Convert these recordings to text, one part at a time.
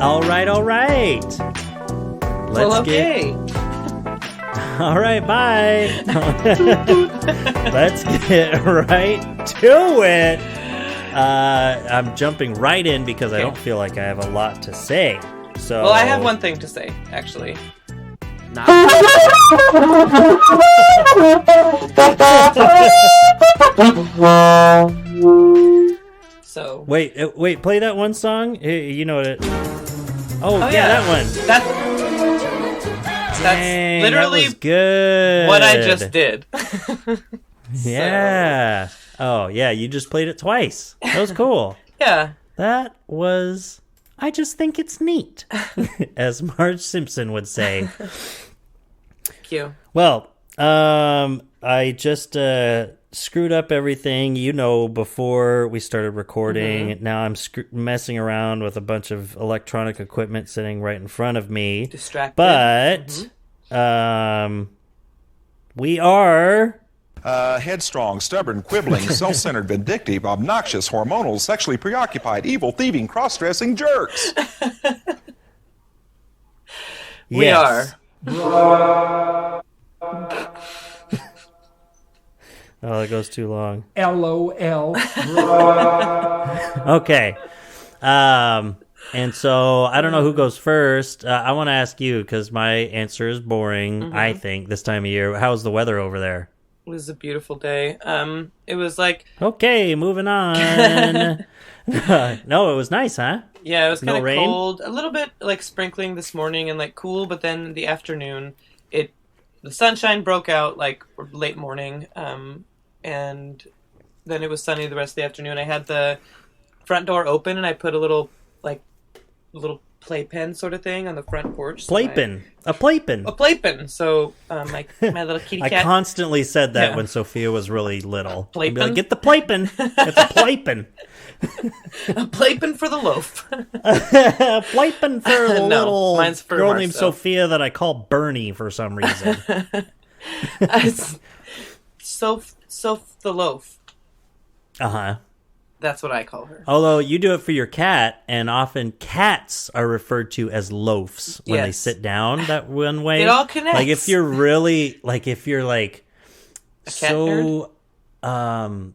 All right. Okay. All right, bye. Let's get right to it. I'm jumping right in because I don't feel like I have a lot to say. So, well, I have one thing to say, actually. So wait, play that one song. You know it. Oh yeah, that one. That's literally that was good. what I just did. Yeah. Oh yeah, you just played it twice. That was cool. Yeah. That was. I just think it's neat, as Marge Simpson would say. Thank you. Well, I just screwed up everything, before we started recording. Mm-hmm. Now I'm messing around with a bunch of electronic equipment sitting right in front of me. Distracted. But we are... headstrong, stubborn, quibbling, self-centered, vindictive, obnoxious, hormonal, sexually preoccupied, evil, thieving, cross-dressing jerks. We are. Oh, that goes too long. LOL. Okay. And so I don't know who goes first. I want to ask you because my answer is boring, I think, this time of year. How's the weather over there? It was a beautiful day. It was like... Okay, moving on. No, it was nice, huh? Yeah, it was kind of rain? cold. A little bit like sprinkling this morning and like cool, but then in the afternoon, the sunshine broke out like late morning, and then it was sunny the rest of the afternoon. I had the front door open and I put a little playpen sort of thing on the front porch. Playpen. A playpen. A playpen. So my little kitty cat. I constantly said that when Sophia was really little. Playpen? I'd be like, get the playpen. It's a playpen. A playpen for the loaf. A playpen for a little mine's for girl Marcel. named Sophia that I call Bernie for some reason. Soph the loaf. Uh-huh. That's what I call her. Although you do it for your cat, and often cats are referred to as loafs when they sit down that one way. It all connects. Like if you're really, like if you're like a cat nerd?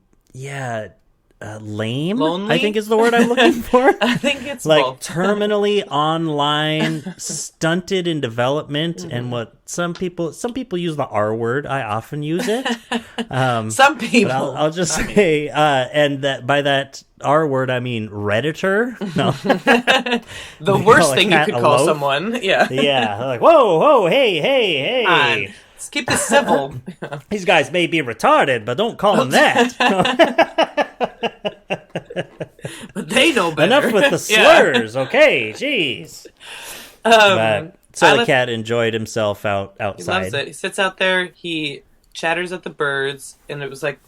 lame, Lonely? I think is the word I'm looking for. I think it's like both. terminally online, stunted in development, and what some people use the R word. I often use it. Some people. But I'll just say, and that by that R word I mean Redditor. No, the worst thing you could call someone. Yeah. Yeah. Like whoa, hey. Let's keep this civil. These guys may be retarded, but don't call them that. But they know better. Enough with the slurs, okay? Jeez. The cat enjoyed himself outside. He loves it. He sits out there. He chatters at the birds, and it was like,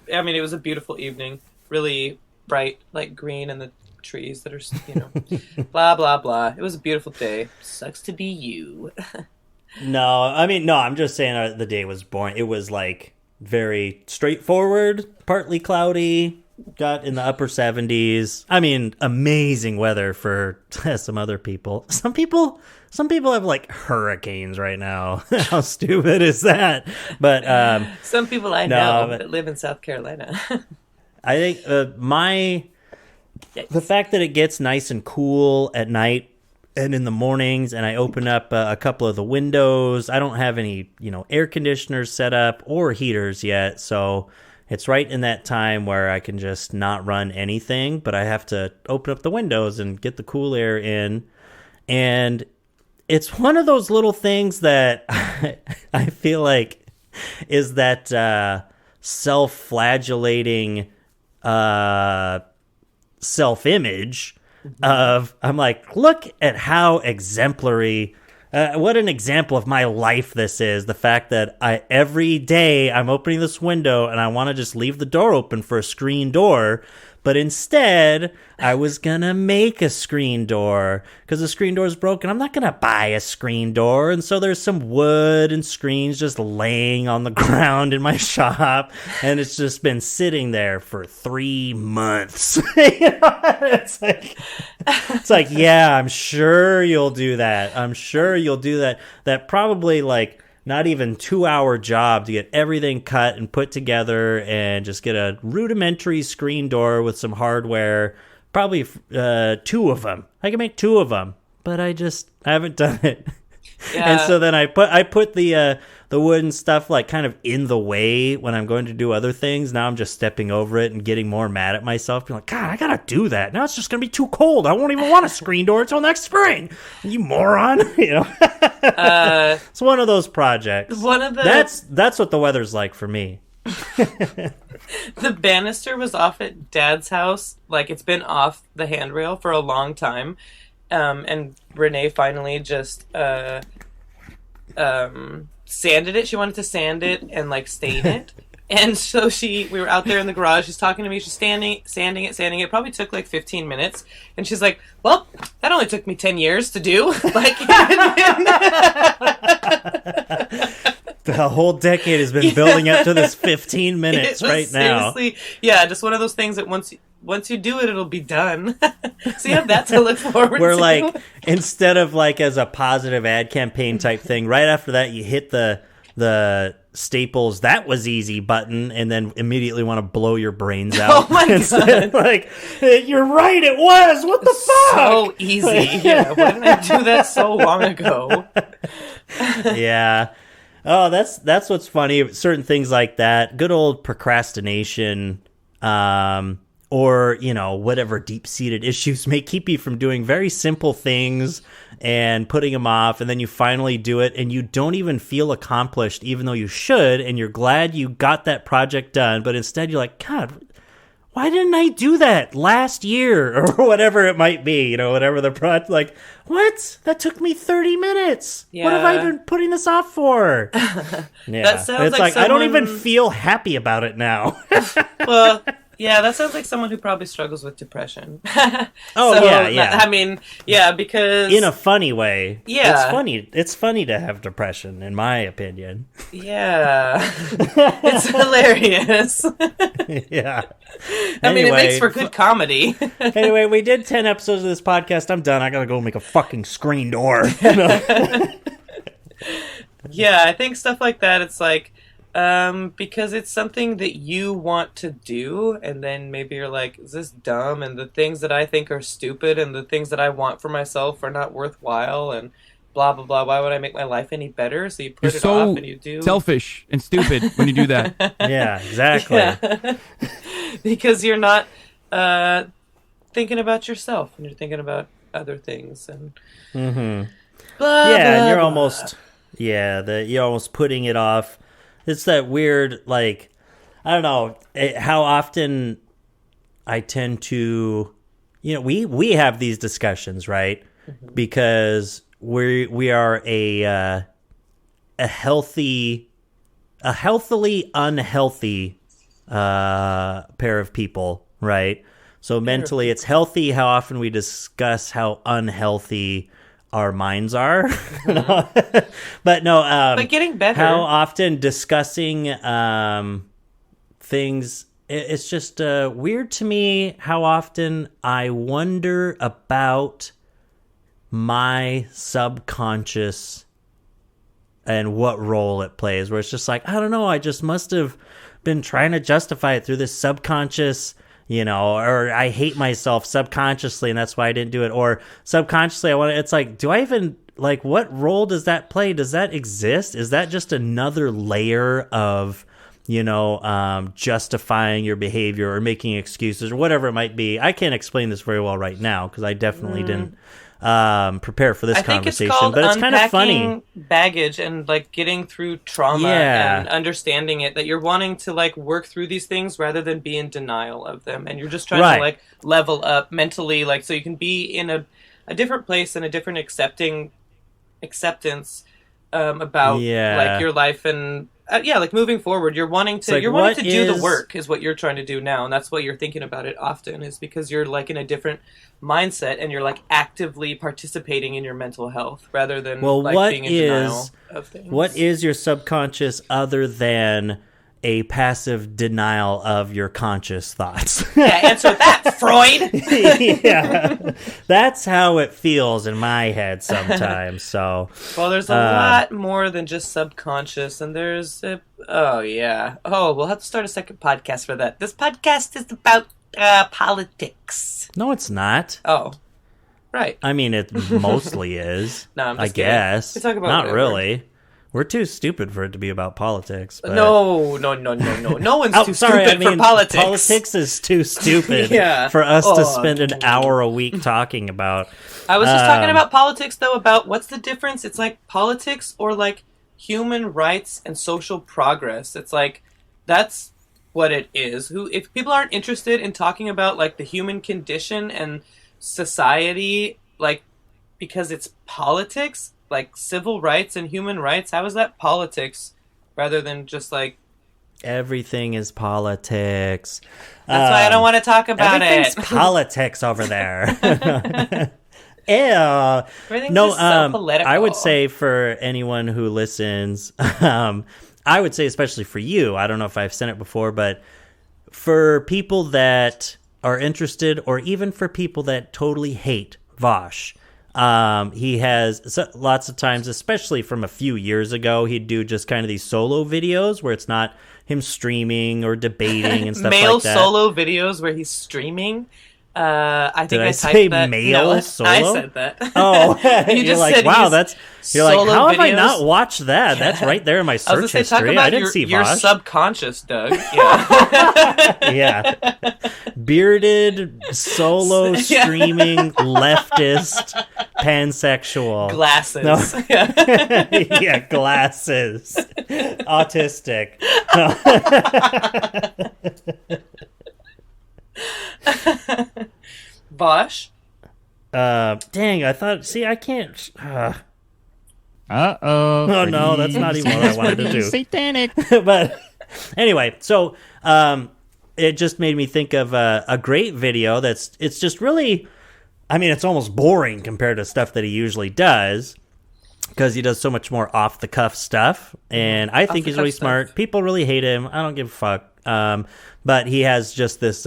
it was a beautiful evening. Really bright, like green, and the trees that are, blah blah blah. It was a beautiful day. Sucks to be you. No, I'm just saying the day was boring. It was like very straightforward, partly cloudy, got in the upper 70s. Amazing weather for some other people. Some people have like hurricanes right now. How stupid is that? But some people I know that live in South Carolina. I think the fact that it gets nice and cool at night and in the mornings, and I open up a couple of the windows. I don't have any, air conditioners set up or heaters yet, so it's right in that time where I can just not run anything, but I have to open up the windows and get the cool air in. And it's one of those little things that I feel like is that self-flagellating self-image of, I'm like, look at how exemplary, what an example of my life this is. The fact that every day I'm opening this window and I want to just leave the door open for a screen door, But instead, I was going to make a screen door because the screen door is broken. I'm not going to buy a screen door. And so there's some wood and screens just laying on the ground in my shop. And it's just been sitting there for 3 months. It's like, yeah, I'm sure you'll do that. I'm sure you'll do that. That probably like not even 2-hour job to get everything cut and put together and just get a rudimentary screen door with some hardware. Probably 2 of them. I can make 2 of them, but I haven't done it. Yeah. And so then I put the wood and stuff like kind of in the way when I'm going to do other things. Now I'm just stepping over it and getting more mad at myself. Being like, God, I gotta do that. Now it's just gonna be too cold. I won't even want a screen door until next spring. You moron. It's one of those projects. That's what the weather's like for me. The banister was off at Dad's house. Like, it's been off the handrail for a long time. And Renee finally just sanded it. She wanted to sand it and like stain it. And so we were out there in the garage. She's talking to me. She's sanding it. It probably took like 15 minutes. And she's like, well, that only took me 10 years to do. Like, the whole decade has been building up to this 15 minutes right now. Seriously, yeah, just one of those things that once you do it, it'll be done. So you have that to look forward to. We're like, instead of like as a positive ad campaign type thing, right after that you hit the Staples "that was easy" button and then immediately want to blow your brains out. Oh my God. Like, you're right, it was. What the fuck? So easy. Yeah, why didn't I do that so long ago? Yeah. Oh, that's what's funny. Certain things like that. Good old procrastination. Or, whatever deep-seated issues may keep you from doing very simple things and putting them off, and then you finally do it, and you don't even feel accomplished, even though you should, and you're glad you got that project done, but instead you're like, God, why didn't I do that last year, or whatever it might be, whatever the project, like, what? That took me 30 minutes. Yeah. What have I been putting this off for? Yeah. That sounds it's like I don't even feel happy about it now. Well... Yeah, that sounds like someone who probably struggles with depression. Yeah. I mean, yeah, because... In a funny way. Yeah. It's funny. It's funny to have depression, in my opinion. Yeah. It's hilarious. Yeah. I mean, it makes for good comedy. Anyway, we did 10 episodes of this podcast. I'm done. I gotta go make a fucking screen door. Yeah, I think stuff like that, it's like... because it's something that you want to do, and then maybe you're like, is this dumb? And the things that I think are stupid and the things that I want for myself are not worthwhile, and blah, blah, blah. Why would I make my life any better? So you put it off and you do... selfish and stupid when you do that. Yeah, exactly. Yeah. Because you're not thinking about yourself, and you're thinking about other things. And mm-hmm. Blah, yeah, blah, and you're blah. almost... Yeah, you're almost putting it off. It's that weird, like, I don't know, how often I tend to, we have these discussions, right? Mm-hmm. Because we are a healthily unhealthy pair of people, right? So mentally it's healthy how often we discuss how unhealthy our minds are. But no, but getting better. How often discussing things, it's just weird to me how often I wonder about my subconscious and what role it plays, where it's just like, I don't know, I just must have been trying to justify it through this subconscious, or I hate myself subconsciously and that's why I didn't do it, or subconsciously it's like, do I even, like, what role does that play? Does that exist? Is that just another layer of, justifying your behavior or making excuses or whatever it might be? I can't explain this very well right now because I definitely didn't prepare for this conversation, but it's kind of funny. Baggage and like getting through trauma and understanding it, that you're wanting to like work through these things rather than be in denial of them, and you're just trying to like level up mentally, like so you can be in a different place and a different acceptance about like your life and yeah, like moving forward, you're wanting to like, you're wanting what to do the is- work is what you're trying to do now, and that's why you're thinking about it often, is because you're like in a different mindset and you're like actively participating in your mental health rather than like what being in denial of things. What is your subconscious other than a passive denial of your conscious thoughts? Yeah, answer that, Freud. Yeah, that's how it feels in my head sometimes. So, Well, there's a lot more than just subconscious, and there's we'll have to start a second podcast for that. This podcast is about politics. no, it's not. Oh, right. I mean, it mostly is. No, I'm I just kidding. guess. We talk about not whatever. really. We're too stupid for it to be about politics. But... No. No one's too sorry, stupid for politics. Politics is too stupid Yeah. for us to Oh, spend an hour a week talking about. I was just talking about politics, though, about what's the difference? It's like politics or like human rights and social progress. It's like, that's what it is. If people aren't interested in talking about like the human condition and society, like, because it's politics, like civil rights and human rights, how is that politics rather than just like Everything is politics. That's why I don't want to talk about everything's it. politics over there. Ew. Everything's just so political. I would say for anyone who listens, I would say especially for you, I don't know if I've said it before, but for people that are interested, or even for people that totally hate Vosh, he has lots of times, especially from a few years ago, he'd do just kind of these solo videos where it's not him streaming or debating and stuff male like that. solo videos where he's streaming. I think Did I typed say that. male No, solo? I said that. Oh, You you're just like, said wow, he's that's. You're like, solo how have I videos. not watched that? That's right there in my I was gonna search say, talk history. about I didn't see your Vosh. subconscious, Doug. Yeah. Yeah, bearded solo Yeah. streaming leftist pansexual. Glasses. No. Yeah. Yeah, glasses. Autistic. Bosch. Dang, I thought. See, I can't. Uh-oh. Oh, no, that's not even what I wanted to do. Satanic. But anyway, so it just made me think of a great video it's just really, I mean, it's almost boring compared to stuff that he usually does, because he does so much more off the cuff stuff, and I think he's really smart. stuff. People really hate him. I don't give a fuck. But he has just this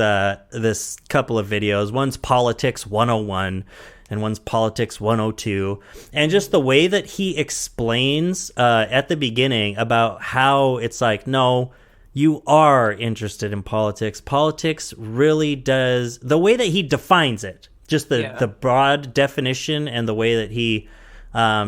couple of videos. One's Politics 101 and one's Politics 102. And just the way that he explains at the beginning about how it's like, no, you are interested in politics. Politics really does, the way that he defines it, just the broad definition, and the way that he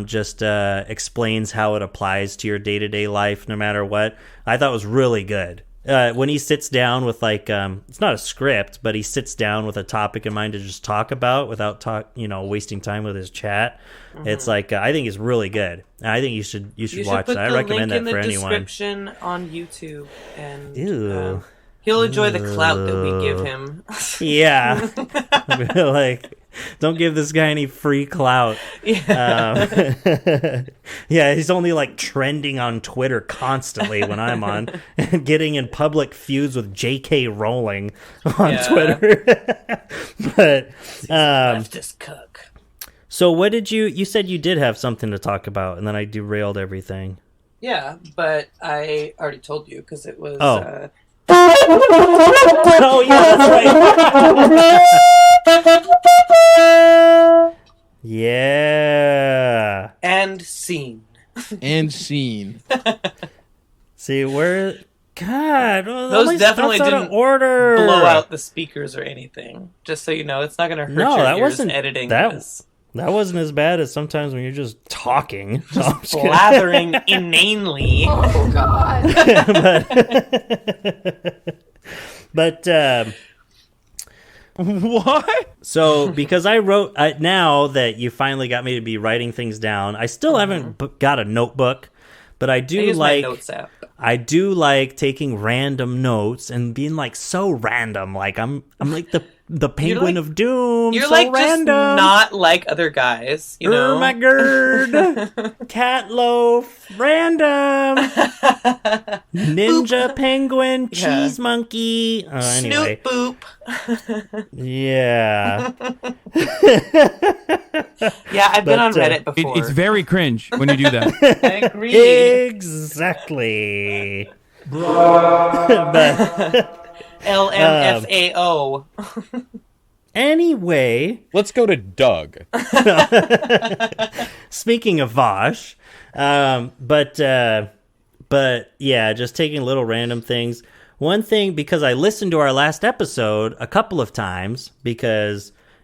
just explains how it applies to your day-to-day life no matter what, I thought was really good. When he sits down with it's not a script, but he sits down with a topic in mind to just talk about without wasting time with his chat. Mm-hmm. It's like, I think it's really good. I think you should watch put that. I the recommend link that in for the anyone. description on YouTube, and Ew. he'll enjoy the clout that we give him. Yeah. Like, don't give this guy any free clout. Yeah. Yeah, he's only like trending on Twitter constantly when I'm on, and getting in public feuds with J.K. Rowling on Twitter. But leftist cook. so what did you said you did have something to talk about, and then I derailed everything. Yeah, but I already told you because it was. Oh. Oh yeah, that's right. Yeah. And scene. And scene. See, where God, Those definitely didn't order. blow out the speakers or anything. Just so you know, it's not going to hurt No, your that ears wasn't editing that. this. That wasn't as bad as sometimes when you're just talking. No, I'm just kidding. Blathering inanely. Oh, God. But What? so because I wrote now that you finally got me to be writing things down, I still haven't got a notebook, but I I do use like my notes app. I do like taking random notes and being like so random, like I'm like the the Penguin of Doom. You're so like random. just not like other guys, you know? My gird. Cat loaf. Random. Ninja penguin. Yeah. Cheese monkey. Anyway. Snoop boop. Yeah. Yeah, I've been on But, Reddit before. It's very cringe when you do that. I agree. Exactly. But LMFAO. anyway, Let's go to Doug. speaking of Vosh, but yeah, just taking little random things. One thing, because I listened to our last episode a couple of times,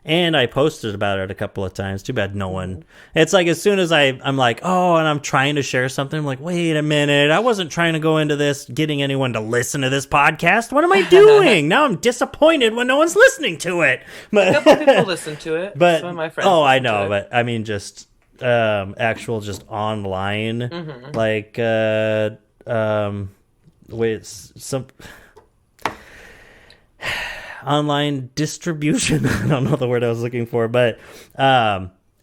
and I posted about it a couple of times. Too bad no one. It's like as soon as I'm like, oh, and I'm trying to share something, I'm like, wait a minute, I wasn't trying to go into this getting anyone to listen to this podcast. What am I doing? Now I'm disappointed when no one's listening to it. But, A couple people listen to it. but Some of my friends I listen to know, it. but I mean just actual just online like wait some online distribution. I don't know the word I was looking for, but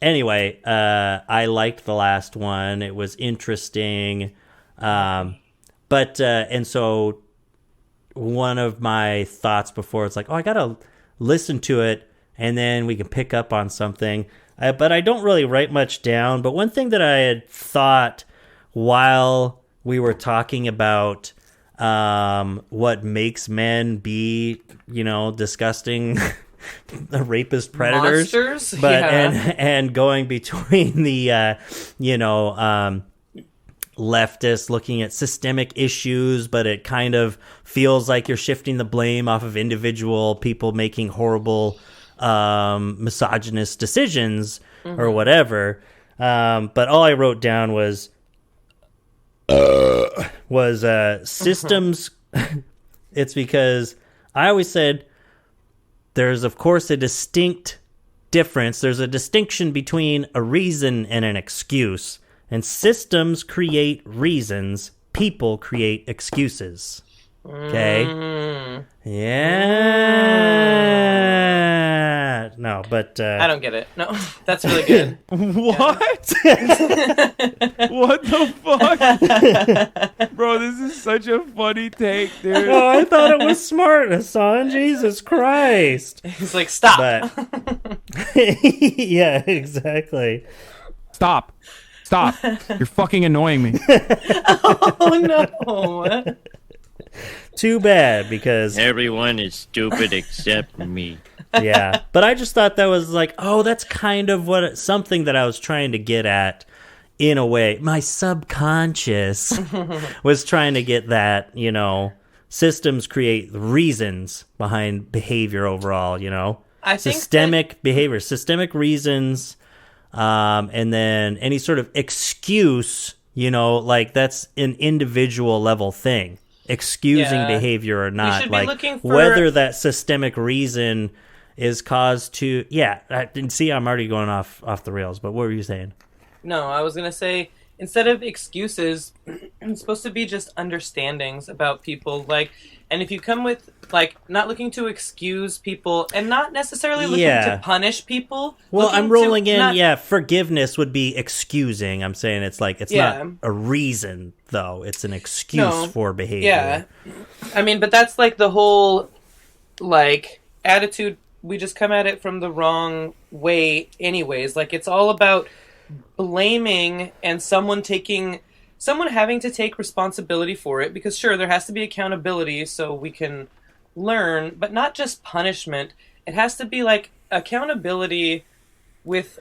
anyway, I liked the last one. It was interesting. But and so one of my thoughts before, it's like, oh, I gotta listen to it and then we can pick up on something. But I don't really write much down. But one thing that I had thought while we were talking about what makes men be, disgusting rapist predators. Monsters? But Yeah. and going between the leftist looking at systemic issues, but it kind of feels like you're shifting the blame off of individual people making horrible misogynist decisions or whatever. But all I wrote down was systems. It's because I always said there's, of course, a distinct difference. There's a distinction between a reason and an excuse. And systems create reasons. People create excuses. Okay? Yeah. No, but... I don't get it. No, that's really good. What? What the fuck? Bro, this is such a funny take, dude. Oh, I thought it was smart, Hassan. Jesus Christ. He's like, stop. But... yeah, exactly. Stop. You're fucking annoying me. Oh, no. Too bad, because... Everyone is stupid except me. yeah, but I just thought that was like, oh, that's kind of something that I was trying to get at in a way. My subconscious was trying to get that, systems create reasons behind behavior overall, I think systemic behavior, systemic reasons, and then any sort of excuse, like that's an individual level thing. Excusing Yeah. behavior or not, should be like looking for- whether that systemic reason is caused to. Yeah, I didn't see. I'm already going off the rails. But what were you saying? No, I was going to say, instead of excuses, it's supposed to be just understandings about people. And if you come with, not looking to excuse people and not necessarily looking Yeah. to punish people. Well, looking I'm rolling to in. not- Yeah, forgiveness would be excusing. I'm saying it's like it's Yeah. not a reason though. It's an excuse No. for behavior. Yeah. I mean, but that's the whole, attitude. We just come at it from the wrong way anyways. It's all about blaming and someone having to take responsibility for it, because sure, there has to be accountability so we can learn, but not just punishment. It has to be accountability with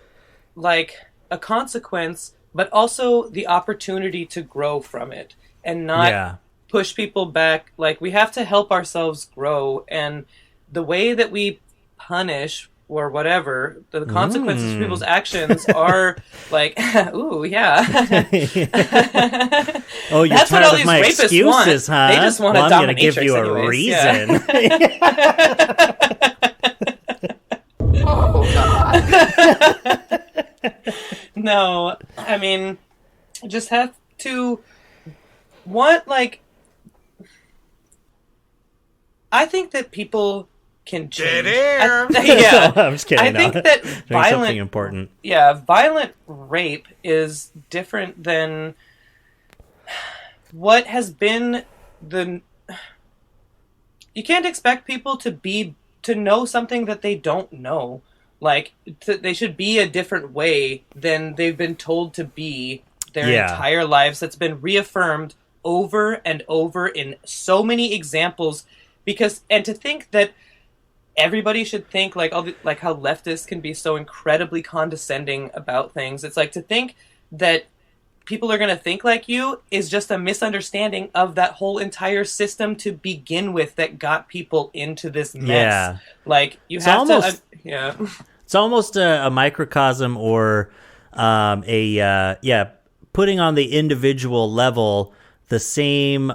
a consequence, but also the opportunity to grow from it and not Yeah. push people back. We have to help ourselves grow, and the way that we punish or whatever, the consequences of people's actions are ooh, yeah. Oh, you're That's what tired all of these my rapists excuses, want. huh? They just want a well, I'm going to give dominatrix you a anyways, reason. No, I mean, just have to I think that people can change. Dead air. Yeah, I'm just kidding. I think no. that Doing something violent, important. violent rape is different than what has been the. You can't expect people to know something that they don't know. Like, they should be a different way than they've been told to be their entire lives. That's been reaffirmed over and over in so many examples. And to think that everybody should think like like how leftists can be so incredibly condescending about things. It's like to think that people are going to think like you is just a misunderstanding of that whole entire system to begin with that got people into this mess. Yeah. Like, It's almost a microcosm or putting on the individual level the same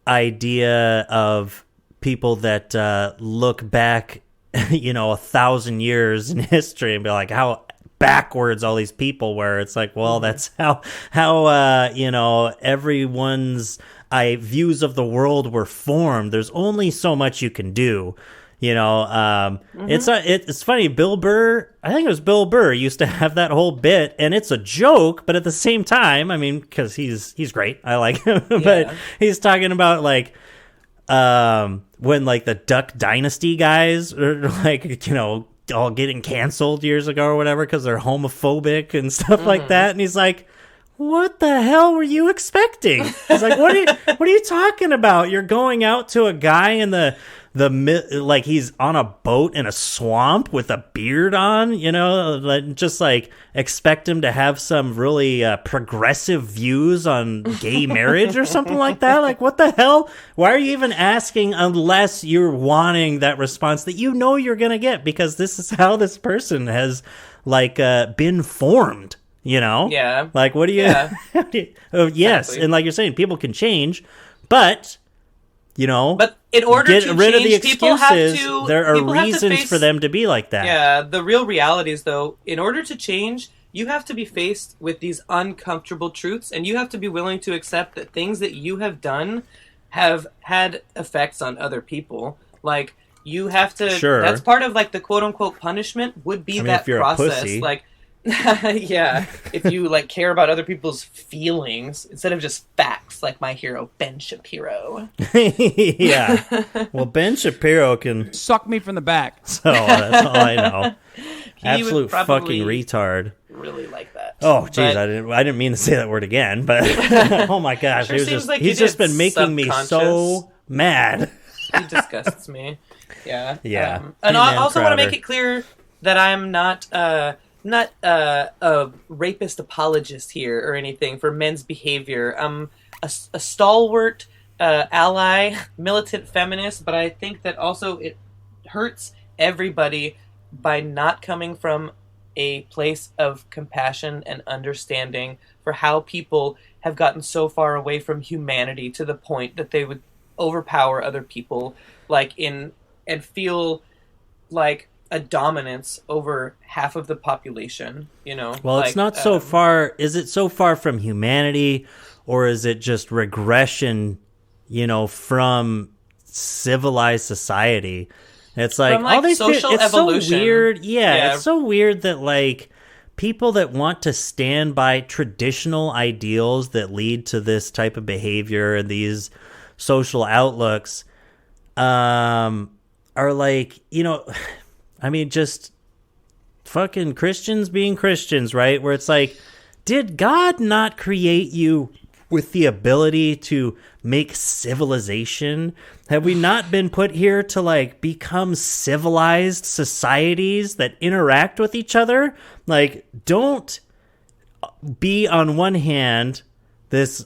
idea of people that look back, 1,000 years in history and be like, how backwards all these people were. It's like, well, that's how everyone's views of the world were formed. There's only so much you can do. It's funny. Bill Burr, I think it was Bill Burr, used to have that whole bit, and it's a joke, but at the same time, I mean, because he's great, I like him, but he's talking about like when like the Duck Dynasty guys are like, all getting canceled years ago or whatever because they're homophobic and stuff like that, and he's like, what the hell were you expecting? He's like, what are you talking about? You're going out to a guy in the like he's on a boat in a swamp with a beard on, just like expect him to have some really progressive views on gay marriage or something like that. Like, what the hell? Why are you even asking unless you're wanting that response that you're gonna get, because this is how this person has like been formed. Yeah. Like, what do you? Yeah. Yes, Exactly. and like you're saying, people can change, but But in order get to rid of the change, people have excuses. to. There are people have to reasons face- for them to be like that. Yeah, the real reality is, though, in order to change, you have to be faced with these uncomfortable truths, and you have to be willing to accept that things that you have done have had effects on other people. Like, you have to. Sure. That's part of like the quote unquote punishment would be that if you're process. a pussy. Like, yeah, if you like care about other people's feelings instead of just facts, like my hero Ben Shapiro. Yeah. Well, Ben Shapiro can. Suck me from the back. So that's all I know. He Absolute would probably fucking retard. really like that. Oh, jeez, But- I didn't mean to say that word again, but oh my gosh, Sure seems like he's you just did been making me so subconscious. mad. He disgusts me. Yeah. Yeah. And I Amen, also want to Crowder. make it clear that I'm not a rapist apologist here or anything for men's behavior. I'm a stalwart ally, militant feminist, but I think that also it hurts everybody by not coming from a place of compassion and understanding for how people have gotten so far away from humanity to the point that they would overpower other people and feel like a dominance over half of the population, Well, it's not so far. Is it so far from humanity, or is it just regression, from civilized society? It's like, From, like, all these social it's evolution. so weird. Yeah. It's so weird that like people that want to stand by traditional ideals that lead to this type of behavior and these social outlooks are like, I mean, just fucking Christians being Christians, right? Where it's like, did God not create you with the ability to make civilization? Have we not been put here to like become civilized societies that interact with each other? Like, don't be on one hand this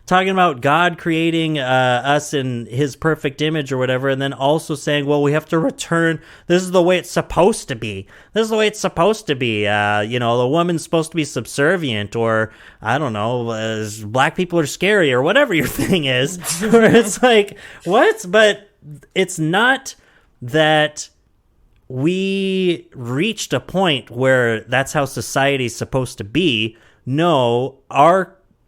talking about God creating us in his perfect image or whatever, and then also saying, well, we have to return. This is the way it's supposed to be. This is the way it's supposed to be. The woman's supposed to be subservient, or I don't know, black people are scary, or whatever your thing is. Where it's like, what? But it's not that we reached a point where that's how society's supposed to be. No,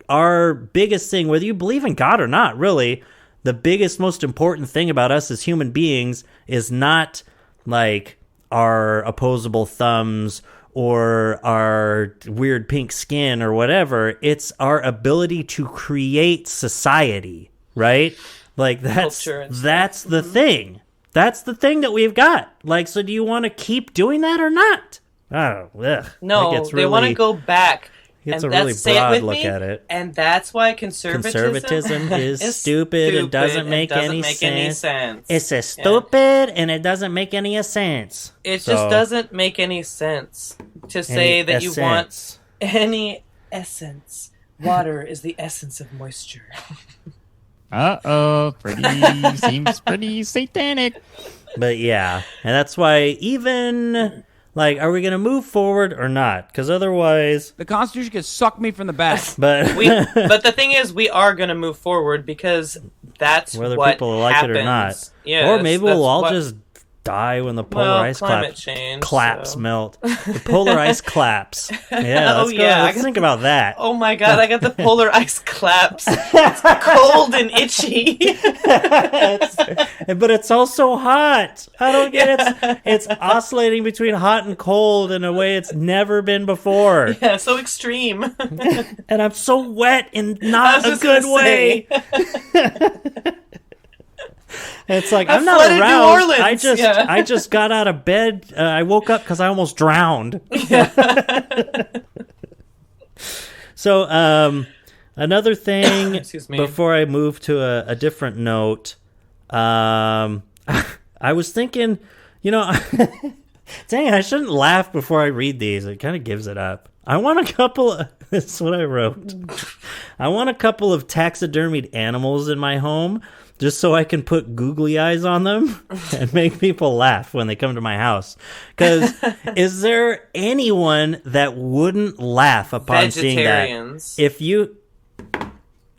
our biggest thing, whether you believe in God or not, really, the biggest, most important thing about us as human beings is not like our opposable thumbs or our weird pink skin or whatever. It's our ability to create society, right? Like that's the thing. That's the thing that we've got. Like, so do you want to keep doing that or not? Oh, ugh. No, they want to go back. It's a really broad look at it. And that's why conservatism is stupid and doesn't make any sense. It's a stupid and it doesn't make any sense. It just doesn't make any sense to say that you want any essence. Water is the essence of moisture. Seems pretty satanic. But yeah, and that's why even... Like, are we going to move forward or not? Because otherwise... The Constitution could suck me from the back. But but the thing is, we are going to move forward because that's whether what people like happens. it or not. Yes, or maybe we'll all just die when the polar ice claps melt. The polar ice claps. Yeah, let's think about that. Oh my god, I got the polar ice claps. It's cold and itchy. But it's also hot. I don't get it. It's oscillating between hot and cold in a way it's never been before. Yeah, so extreme. And I'm so wet in not a good way. It's like I'm not aroused. I just got out of bed. I woke up because I almost drowned. So another thing before I move to a different note, I was thinking, dang, I shouldn't laugh before I read these. It kind of gives it up. I want a couple of, this is what I wrote. I want a couple of taxidermied animals in my home just so I can put googly eyes on them and make people laugh when they come to my house. Because is there anyone that wouldn't laugh upon seeing that? If you...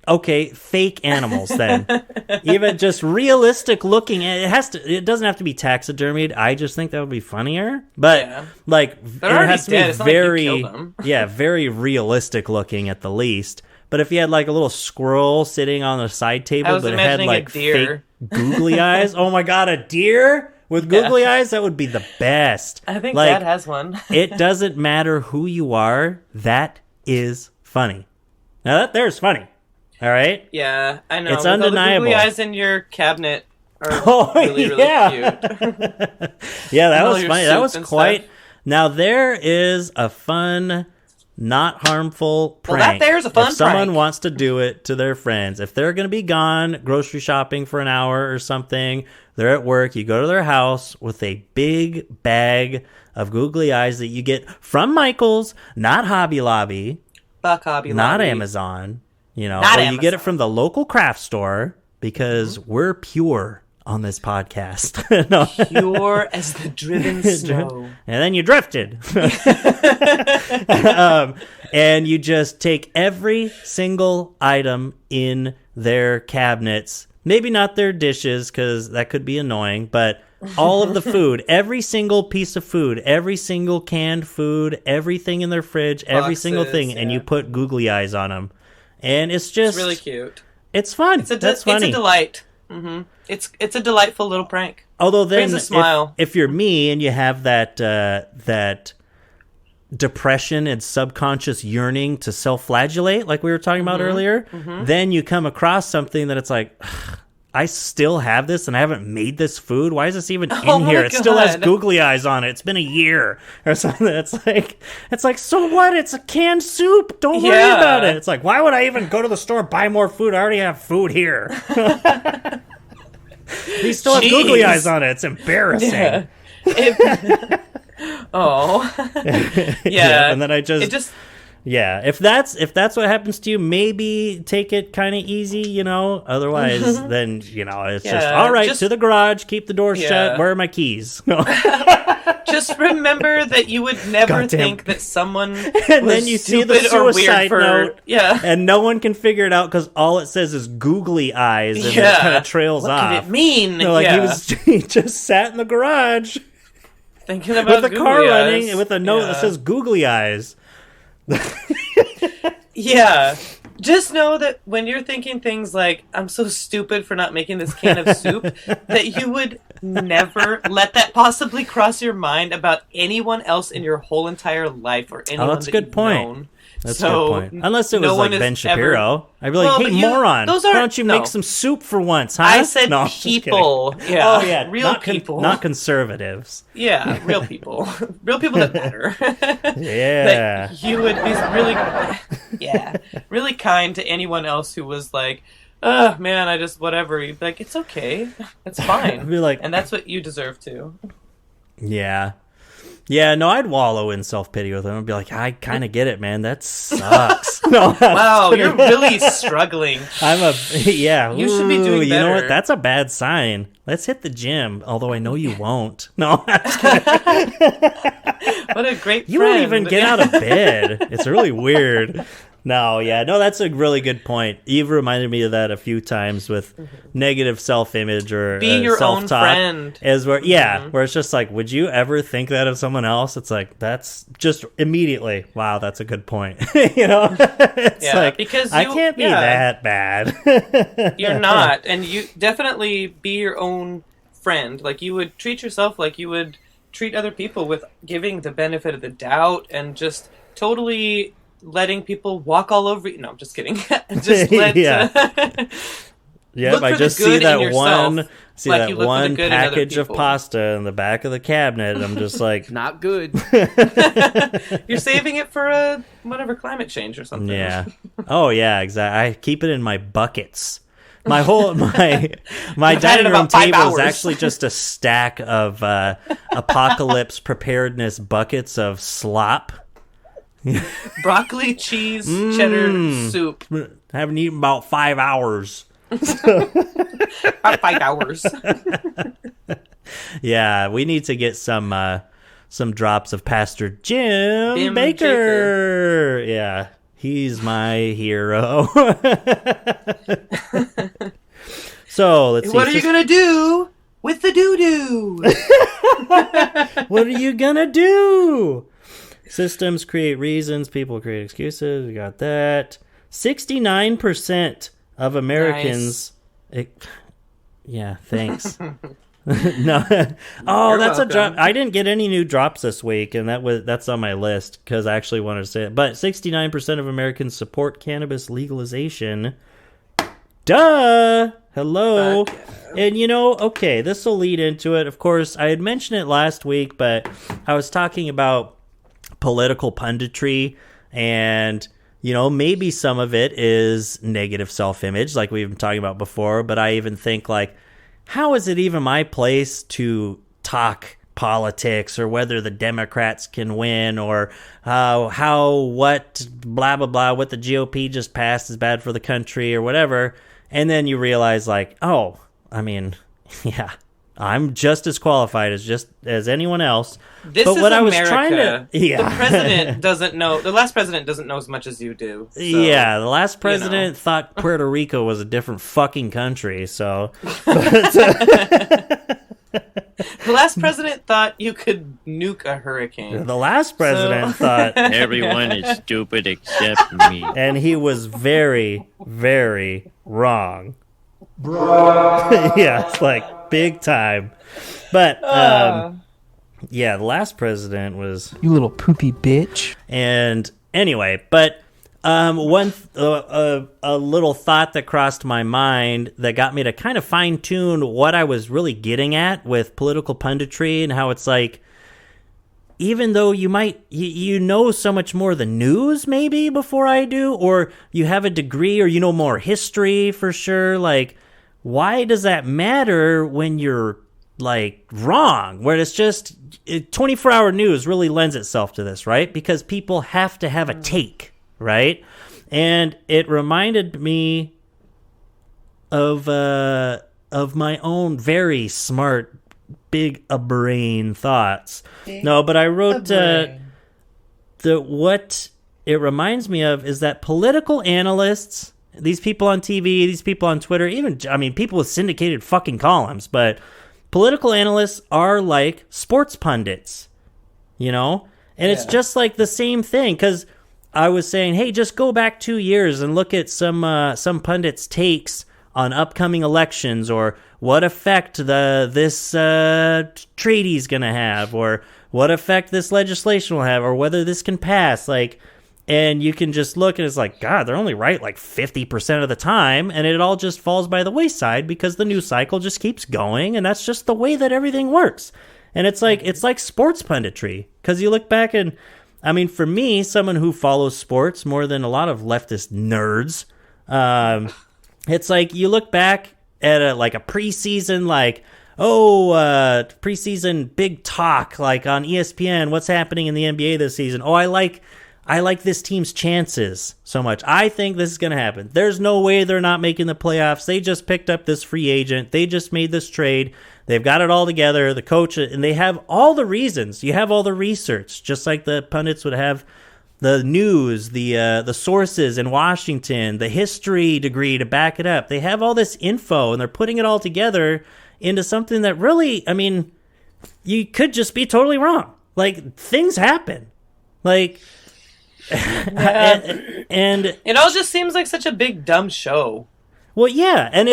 Okay, fake animals then. Even just realistic looking. It doesn't have to be taxidermied. I just think that would be funnier. But like it has to be very realistic looking at the least. But if you had like a little squirrel sitting on the side table that had like fake googly eyes, oh my god, a deer with googly eyes, that would be the best. I think Dad has one. It doesn't matter who you are, that is funny. Now that there's funny. All right? Yeah, I know. It's undeniable. The googly eyes in your cabinet are really cute. Yeah, that was funny. That was quite... Stuff. Now, there is a fun, not harmful prank. Well, there's a fun prank. If someone wants to do it to their friends. If they're going to be gone grocery shopping for an hour or something, they're at work, you go to their house with a big bag of googly eyes that you get from Michael's, not Hobby Lobby. Fuck Hobby Lobby. Not Amazon. Or you get it from the local craft store because we're pure on this podcast. Pure as the driven snow. And then you drifted. And you just take every single item in their cabinets. Maybe not their dishes because that could be annoying, but all of the food, every single piece of food, every single canned food, everything in their fridge, every single thing, and you put googly eyes on them. And it's just... It's really cute. It's fun. That's funny. It's a delight. Mm-hmm. It's a delightful little prank. Although then, a smile. If you're me and you have that depression and subconscious yearning to self-flagellate, like we were talking about earlier, then you come across something that it's like... I still have this and I haven't made this food. Why is this even in here? It still has googly eyes on it. It's been a year or something. It's like, so what? It's a canned soup. Don't worry about it. It's like, why would I even go to the store, buy more food? I already have food here. These still have googly eyes on it. It's embarrassing. Yeah. Yeah. And then yeah, if that's what happens to you, maybe take it kind of easy, Otherwise, then, it's just, all right, to the garage, keep the door shut. Where are my keys? Just remember that you would never think that someone and then you see the suicide note, yeah, and no one can figure it out because all it says is googly eyes, and it kind of trails off. What could it mean? He just sat in the garage thinking about with the car running with a note that says googly eyes. Yeah, Just know that when you're thinking things like, I'm so stupid for not making this can of soup, that you would never let that possibly cross your mind about anyone else in your whole entire life or anyone that's a that good you've point. known. That's So, a good point. Unless it was no like one Ben has ever- Shapiro. I'd be like, Well, hey, but you- moron, those why aren't- don't you no. make some soup for once, huh? I said No, I'm just kidding. people. Yeah. Oh, yeah. Real not people. Not conservatives. Yeah, real people. Real people that matter. Yeah. That you would be really kind to anyone else who was like, man, I just, whatever. You'd be like, it's okay. It's fine. I'd be like, and that's what you deserve to. yeah. Yeah, no, I'd wallow in self-pity with him. I'd be like, I kind of get it, man. That sucks. No, Wow, you're really struggling. yeah. You should be doing You know what? better. That's a bad sign. Let's hit the gym, although I know you won't. No, What a great you friend. won't even get out of bed. It's really weird. No, that's a really good point. You've reminded me of that a few times with negative self-image or Be your own self-talk. friend. Where it's just like, would you ever think that of someone else? It's like, that's just immediately, wow, that's a good point. It's like, because I can't be that bad. You're not, and you definitely be your own friend. Like, you would treat yourself like you would treat other people, with giving the benefit of the doubt and just totally letting people walk all over you. No, I'm just kidding. Just let Yeah. Yep, Look I for the just see good in that yourself, one, like you look for the good in other package of people. pasta in the back of the cabinet, and I'm just like, Not good. You're saving it for whatever, climate change or something. yeah. Oh yeah, exactly. I keep it in my buckets. My whole my had it dining room about 5 table is hours. actually just a stack of apocalypse preparedness buckets of slop. Broccoli, cheese, cheddar soup. Haven't eaten about 5 hours. About 5 hours. Yeah, we need to get some drops of Pastor Jim Bim Baker. Yeah, he's my hero. So let's see. What are you gonna do with the doo-doo? What are you gonna do? Systems create reasons, people create excuses. We got that. 69% of Americans. Yeah, thanks. No. Oh, You're that's welcome. a drop. I didn't get any new drops this week, and that's on my list because I actually wanted to say it. But 69% of Americans support cannabis legalization. Duh. Hello. Fuck And okay, this will lead into it. Of course, I had mentioned it last week, but I was talking about political punditry, and maybe some of it is negative self-image, like we've been talking about before. But I even think, like, how is it even my place to talk politics or whether the Democrats can win or what blah blah blah, what the GOP just passed is bad for the country or whatever. And then you realize, like, oh, I mean, yeah, I'm just as qualified as anyone else. This but is what America. I was trying to, yeah. The president doesn't know. The last president doesn't know as much as you do. So, Yeah, the last president thought Puerto Rico was a different fucking country, so. The last president thought you could nuke a hurricane. The last president thought, Everyone is stupid except me. and he was very, very wrong. Yeah, it's like big time. But, yeah, the last president was. You little poopy bitch. And anyway, but a little thought that crossed my mind that got me to kind of fine tune what I was really getting at with political punditry and how it's like, even though you might, you know so much more of the news maybe before I do, or you have a degree or you know more history for sure, like, why does that matter when you're like wrong? Where it's just 24-hour news really lends itself to this, right? Because people have to have a take, right? And it reminded me of my own very smart, big a brain thoughts. No, but I wrote what it reminds me of is that political analysts, these people on TV, these people on Twitter, even, I mean, people with syndicated fucking columns, but political analysts are like sports pundits, And it's just like the same thing, because I was saying, hey, just go back 2 years and look at some pundits' takes on upcoming elections, or what effect this treaty's going to have, or what effect this legislation will have, or whether this can pass. Like, and you can just look and it's like, God, they're only right like 50% of the time, and it all just falls by the wayside because the news cycle just keeps going, and that's just the way that everything works. And it's like sports punditry, because you look back and, I mean, for me, someone who follows sports more than a lot of leftist nerds, it's like you look back at a preseason, preseason big talk, like on ESPN, what's happening in the NBA this season. Oh, I like this team's chances so much. I think this is going to happen. There's no way they're not making the playoffs. They just picked up this free agent. They just made this trade. They've got it all together, the coach, and they have all the reasons. You have all the research, just like the pundits would have the news, the sources in Washington, the history degree to back it up. They have all this info, and they're putting it all together into something that really, I mean, you could just be totally wrong. Like, things happen. Like, and it all just seems like such a big dumb show. Well, yeah, and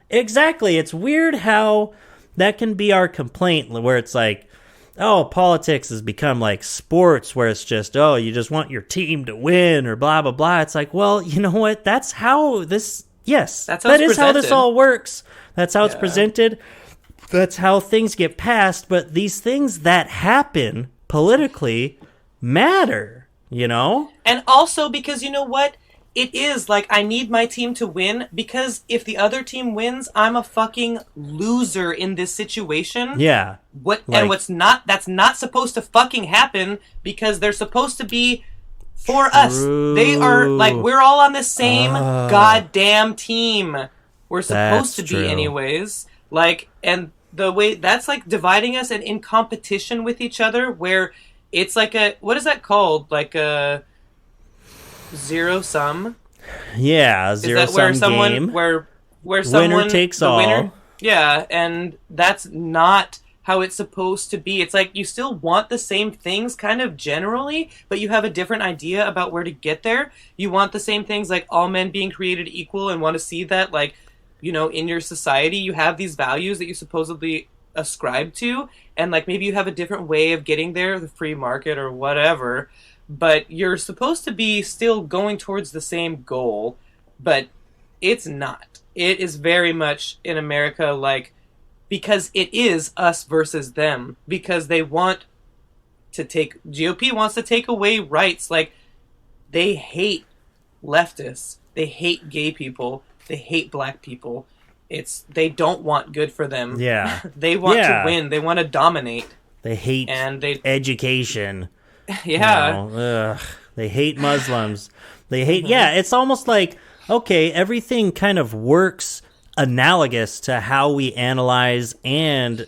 exactly. It's weird how that can be our complaint, where it's like, oh, politics has become like sports, where it's just, oh, you just want your team to win or blah, blah, blah. It's like, well, you know what? That's how this, yes, that is how this all works. That's how it's presented. That's how things get passed. But these things that happen politically matter, you know? And also because, you know what? It is like, I need my team to win, because if the other team wins, I'm a fucking loser in this situation. Yeah. That's not supposed to fucking happen, because they're supposed to be for us. They are like, we're all on the same goddamn team. We're supposed to be anyways. Like, and the way that's like dividing us and in competition with each other, where it's like what is that called? Like a zero sum. Yeah, zero sum game. Where someone winner takes all. Yeah, and that's not how it's supposed to be. It's like you still want the same things kind of generally, but you have a different idea about where to get there. You want the same things, like all men being created equal, and want to see that, like, you know, in your society you have these values that you supposedly ascribe to, and like maybe you have a different way of getting there, the free market or whatever. But you're supposed to be still going towards the same goal, but it's not. It is very much in America, like, because it is us versus them, because they want to GOP wants to take away rights. Like, they hate leftists. They hate gay people. They hate black people. They don't want good for them. Yeah. They want to win. They want to dominate. They hate education. Yeah. You know, they hate Muslims. They hate, it's almost like, okay, everything kind of works analogous to how we analyze and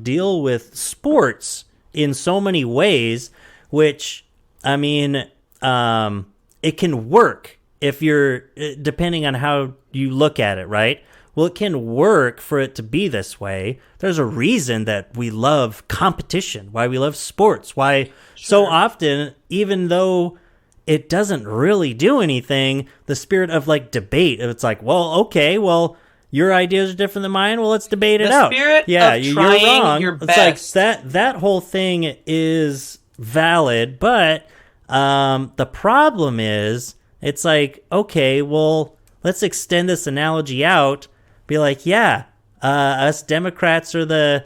deal with sports in so many ways, which, I mean, it can work if you're, depending on how you look at it, right? Well, it can work for it to be this way. There's a reason that we love competition, why we love sports, why so often, even though it doesn't really do anything, the spirit of like debate, it's like, well, okay, well, your ideas are different than mine. Well, let's debate it out. The spirit of trying you're wrong. Your best. It's like that whole thing is valid, but the problem is, it's like, okay, well, let's extend this analogy out. Be like, us Democrats are the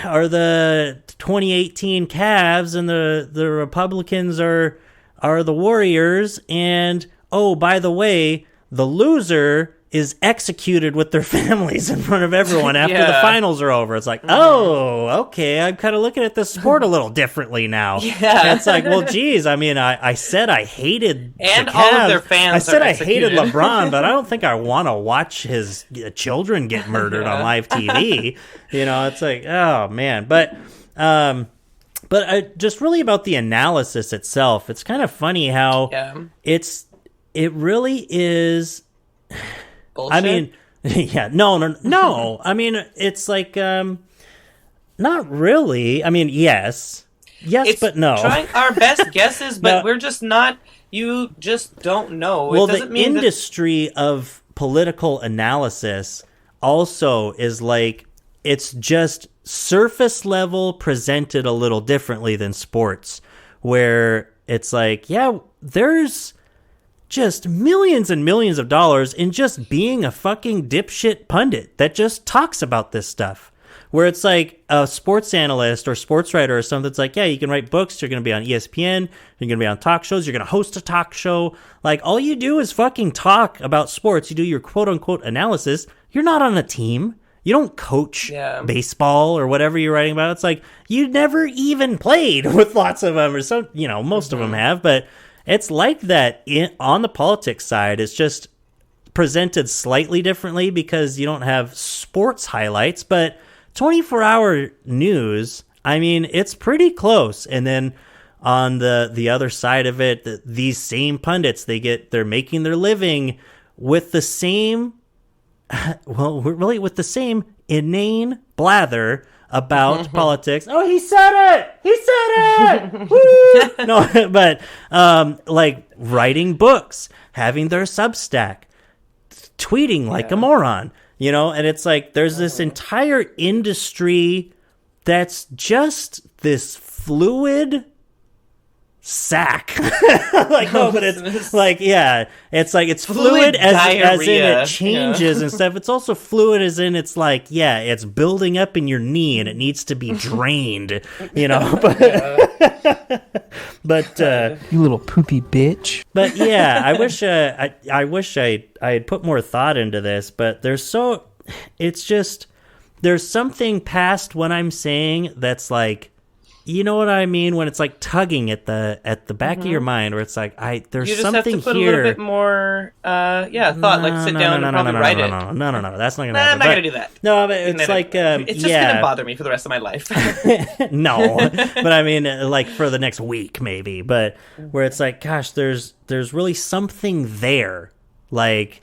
2018 Cavs, and the Republicans are the Warriors, and oh, by the way, the loser is executed with their families in front of everyone after the finals are over. It's like, oh, okay, I'm kind of looking at this sport a little differently now. Yeah. And it's like, well, geez, I mean, I said I hated and the Cavs. All of their fans. I said are I executed. hated LeBron, but I don't think I want to watch his children get murdered on live TV. You know, it's like, oh man, but just really about the analysis itself. It's kind of funny how it really is. Bullshit? I mean, no. I mean, it's like, not really. I mean, yes. Yes, it's but no. Trying our best guesses, but No. we're just not. You just don't know. Well, it doesn't the mean industry of political analysis also is like, it's just surface level presented a little differently than sports, where it's like, yeah, there's just millions and millions of dollars in just being a fucking dipshit pundit that just talks about this stuff. Where it's like a sports analyst or sports writer or something that's like, yeah, you can write books, you're going to be on ESPN, you're going to be on talk shows, you're going to host a talk show. Like, all you do is fucking talk about sports. You do your quote-unquote analysis. You're not on a team. You don't coach baseball or whatever you're writing about. It's like, you never even played with lots of them, or some, most of them have. But it's like that on the politics side. It's just presented slightly differently because you don't have sports highlights, but 24-hour news, I mean, it's pretty close. And then on the other side of it, these same pundits, they're making their living with the same, with the same inane blather about politics. Oh, he said it! He said it! Woo! No, but like writing books, having their Substack, tweeting like a moron. And it's like there's this entire industry that's just this fluid sack. Like, no, but it's like, yeah, it's like it's fluid as in it changes and stuff. It's also fluid as in it's like, yeah, it's building up in your knee and it needs to be drained, but you little poopy bitch. But yeah, I wish I had put more thought into this, but it's just, there's something past what I'm saying that's like, you know what I mean, when it's like tugging at the back of your mind, where it's like, there's you just something have to put here. A little bit more, thought. Like sit down and probably write it. No, that's not gonna happen. I'm not gonna do that. No, but it's like, it's just gonna bother me for the rest of my life. No, but I mean, like for the next week maybe. But where it's like, gosh, there's really something there, like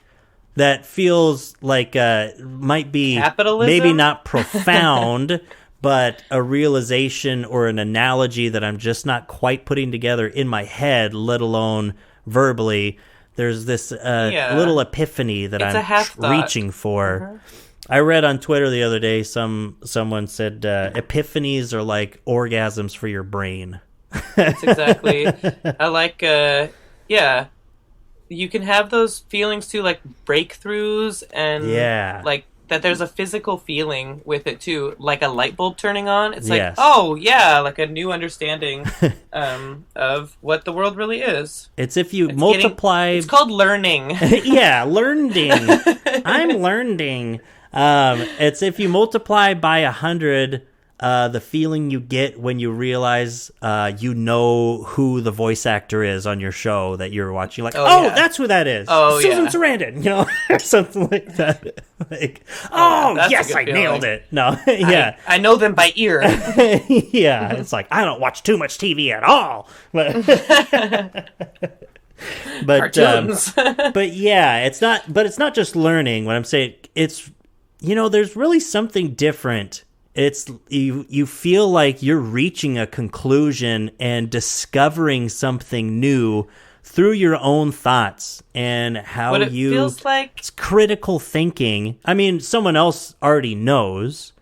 that feels like might be capitalism? Maybe not profound. But a realization or an analogy that I'm just not quite putting together in my head, let alone verbally. There's this little epiphany that I'm reaching for. I read on Twitter the other day, someone said epiphanies are like orgasms for your brain. That's exactly. I like, you can have those feelings too, like breakthroughs and like, that there's a physical feeling with it too, like a light bulb turning on. It's like, oh yeah, like a new understanding of what the world really is. It's if you multiply. It's called learning. Yeah, learning. I'm learning. It's if you multiply by 100 the feeling you get when you realize who the voice actor is on your show that you're watching. Like, that's who that is. Susan Sarandon, or something like that. Like, yes, I nailed it. No, yeah. I know them by ear. Yeah, it's like, I don't watch too much TV at all. But cartoons. But yeah, it's not just learning. What I'm saying, it's, there's really something different. It's you feel like you're reaching a conclusion and discovering something new through your own thoughts and how what it feels like. It's critical thinking. I mean, someone else already knows,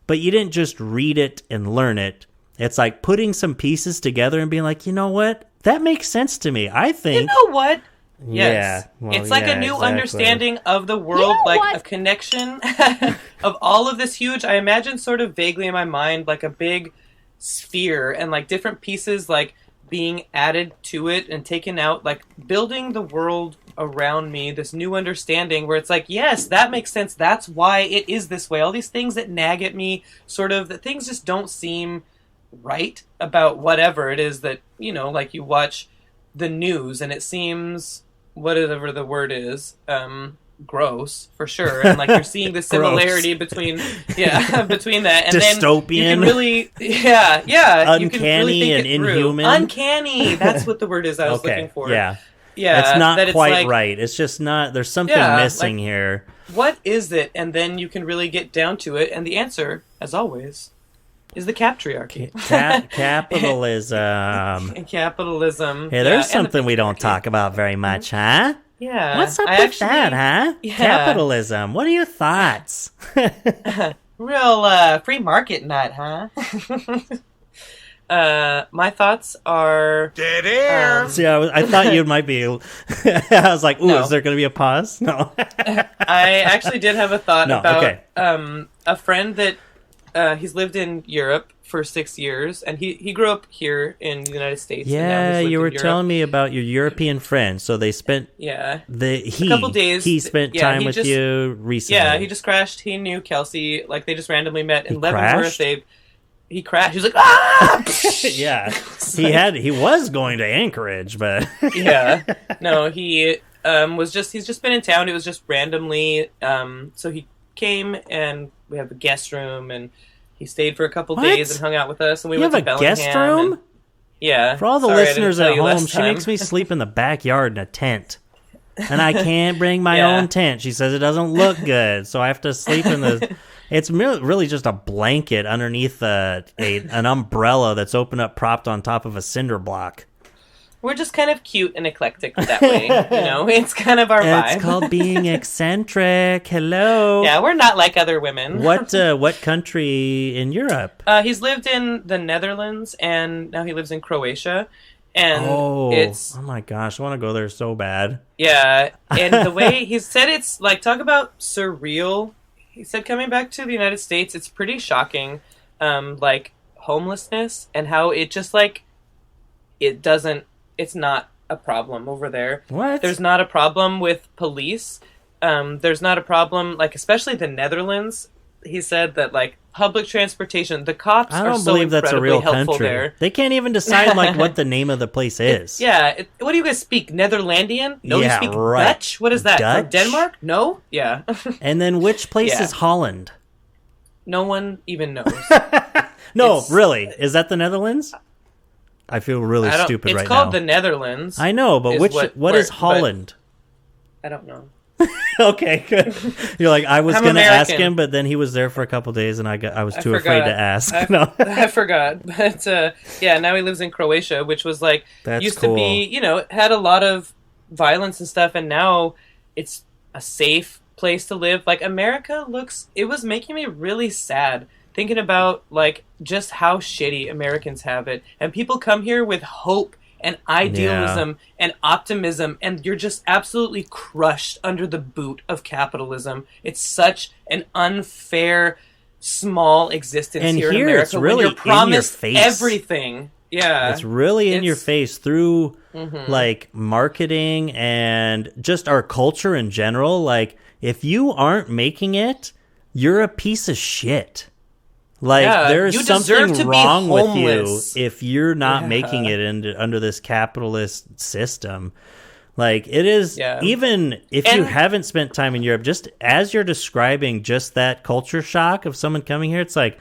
but you didn't just read it and learn it. It's like putting some pieces together and being like, you know what? That makes sense to me. I think. You know what? Yes. Yeah, well, it's like a new understanding of the world, a connection of all of this huge, I imagine sort of vaguely in my mind, like a big sphere and like different pieces like being added to it and taken out, like building the world around me, this new understanding where it's like, yes, that makes sense. That's why it is this way. All these things that nag at me, sort of, that things just don't seem right about whatever it is that, like you watch the news and it seems, whatever the word is, gross for sure, and like you're seeing the similarity between that and dystopian. Then you can really uncanny, you can really think and inhuman. Uncanny, that's what the word is I was looking for. Yeah, it's not that quite like, right. It's just not. There's something missing here. What is it? And then you can really get down to it, and the answer, as always, is the catriarchy. Capitalism. Capitalism. Hey, there's and something the we don't patriarchy. talk about very much, huh? Yeah. What's up I with that, huh? Yeah. Capitalism. What are your thoughts? Real free market nut, huh? My thoughts are Dead air. See, I thought you might be. I was like, ooh, No. is there going to be a pause? No. I actually did have a thought No, about okay. A friend that he's lived in Europe for 6 years, and he grew up here in the United States. and now Yeah, he's lived you in were Europe. telling me about your European friends. So they spent Yeah, a couple days. He spent Yeah, time he with just- you recently. yeah. He just crashed. He knew Kelsey. Like they just randomly met in He Leavenworth. crashed? He crashed. He was like, ah! Yeah, he was going to Anchorage, but Yeah. No, he he's just been in town. It was just randomly. So he came and we have a guest room and he stayed for a couple What? days and hung out with us and we you went have to a Bellingham. guest room. and- yeah. For all the Sorry, I didn't listeners tell at you last home, she time. makes me sleep in the backyard in a tent. And I can't bring my Yeah. own tent. She says it doesn't look good, so I have to sleep in the. It's really just a blanket underneath an umbrella that's open up, propped on top of a cinder block. We're just kind of cute and eclectic that way. It's kind of our vibe. It's called being eccentric. Hello. Yeah, we're not like other women. What country in Europe? He's lived in the Netherlands and now he lives in Croatia. And Oh my gosh, I want to go there so bad. Yeah, and the way he said it's like, talk about surreal. He said coming back to the United States, it's pretty shocking, like homelessness and how it just like, it's not a problem over there. What? There's not a problem with police. There's not a problem, like especially the Netherlands. He said that like public transportation, the cops I are don't so believe that's a incredibly real helpful country. there. They can't even decide like what the name of the place is. Yeah, what do you guys speak? Netherlandian? No, Yeah, you speak right. Dutch? What is that? Dutch? Denmark? No? Yeah. And then which place Yeah. is Holland? No one even knows. No, It's- really. Is that the Netherlands? I feel really stupid it's right called now. the Netherlands. I know, but is what where- is but- Holland? I don't know. Okay, good. You're like, I was I'm going to ask American. him, but then he was there for a couple days, and I was I too afraid forgot. to ask. I, No. I forgot. But yeah, now he lives in Croatia, which was like, That's used cool. to be, had a lot of violence and stuff, and now it's a safe place to live. Like, America it was making me really sad thinking about, like, just how shitty Americans have it. And people come here with hope and idealism and optimism, and you're just absolutely crushed under the boot of capitalism. It's such an unfair, small existence And here in here America. it's really when you're promised in your face. everything. Yeah, It's really in your It's- face through Mm-hmm. like marketing and just our culture in general. Like, if you aren't making it, you're a piece of shit. Like, Yeah, there's you deserve something to be wrong with you homeless. if you're not Yeah. making it under this capitalist system. Like, it is, Yeah. even if you And- haven't spent time in Europe, just as you're describing just that culture shock of someone coming here, it's like,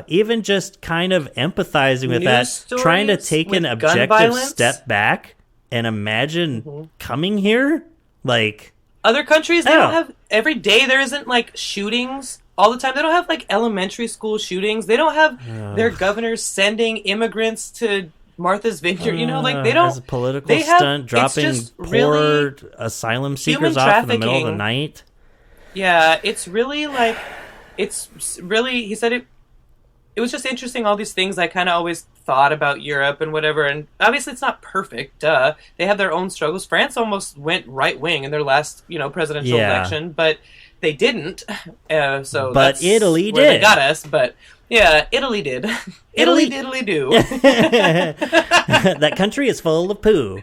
even just kind of empathizing with Mm-hmm. News that, trying to stories take an with gun objective violence. step back and imagine coming here. Like, Other countries, they Yeah. don't have, every day there isn't like shootings all the time. They don't have like elementary school shootings. They don't have their governors sending immigrants to Martha's Vineyard. Like they don't. as a political they have- stunt, it's dropping just poor really asylum human seekers off in the middle of the trafficking. night. Yeah, it's really like, it's really, he said it was just interesting, all these things I kind of always thought about Europe and whatever, and obviously it's not perfect, duh. They have their own struggles. France almost went right-wing in their last, presidential Yeah. election, but they didn't. So But that's Italy where They did. got us, but yeah, Italy did. Italy- Italy diddly do. That country is full of poo.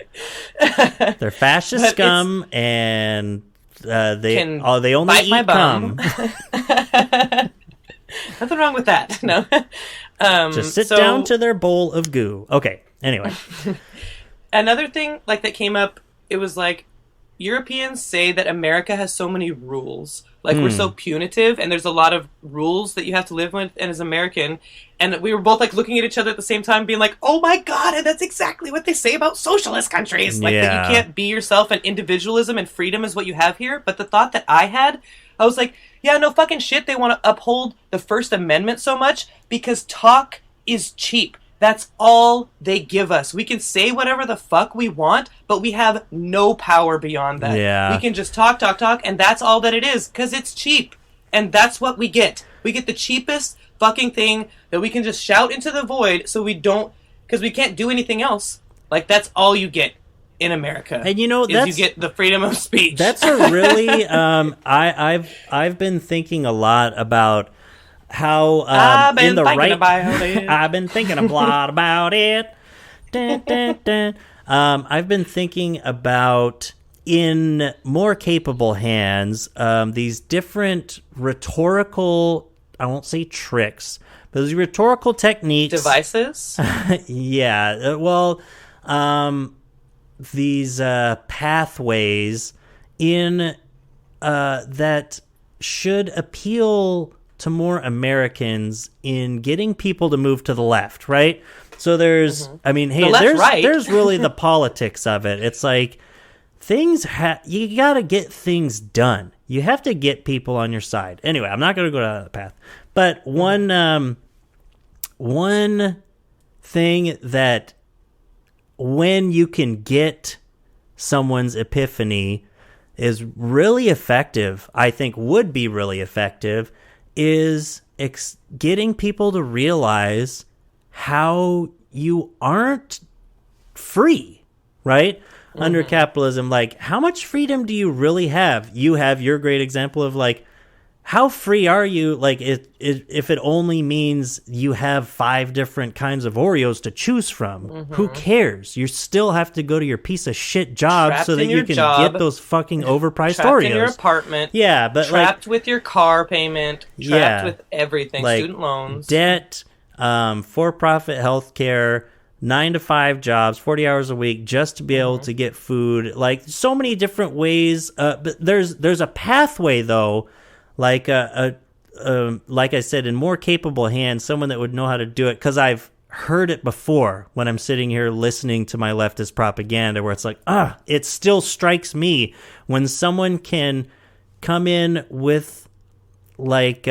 They're fascist But scum, and they Can only bite my eat bum. cum. Nothing wrong with that. No. Just sit so- down to their bowl of goo. Okay. Anyway, Another thing like that came up, it was like Europeans say that America has so many rules. Like, we're so punitive, and there's a lot of rules that you have to live with, and as American, and we were both, like, looking at each other at the same time, being like, oh my god, and that's exactly what they say about socialist countries! Like, that you can't be yourself, and individualism and freedom is what you have here. But the thought that I had, I was like, yeah, no fucking shit, they want to uphold the First Amendment so much, because talk is cheap. That's all they give us. We can say whatever the fuck we want, but we have no power beyond that. Yeah. We can just talk, and that's all that it is, because it's cheap. And that's what we get. We get the cheapest fucking thing that we can just shout into the void so we don't... Because we can't do anything else. Like, that's all you get in America. And you know, you get the freedom of speech. That's a really... I've been thinking a lot about... how I've been in the thinking right about it. I've been thinking a lot about it. Dun, dun, dun. I've been thinking about, in more capable hands, these different rhetorical, I won't say tricks, but these rhetorical techniques. Devices? Yeah. Well, these pathways in that should appeal to more Americans in getting people to move to the left, right? So there's, I mean, hey, there's really the politics of it. It's like you got to get things done. You have to get people on your side. Anyway, I'm not going to go down that path. But one thing that when you can get someone's epiphany is really effective, I think would be really effective, is getting people to realize how you aren't free, right? Under capitalism, like, how much freedom do you really have? You have your great example of, like, how free are you? Like, if it only means you have 5 different kinds of Oreos to choose from, who cares? You still have to go to your piece of shit job Trapped so that you can get those fucking overpriced trapped Oreos. in your apartment. Yeah, but trapped with your car payment. Trapped with everything. Like, student loans. Debt, for-profit healthcare, 9-to-5 jobs, 40 hours a week, just to be able to get food. Like, so many different ways. But there's a pathway, though. Like like I said, in more capable hands, someone that would know how to do it. Because I've heard it before when I'm sitting here listening to my leftist propaganda, where it's like, it still strikes me when someone can come in with, like,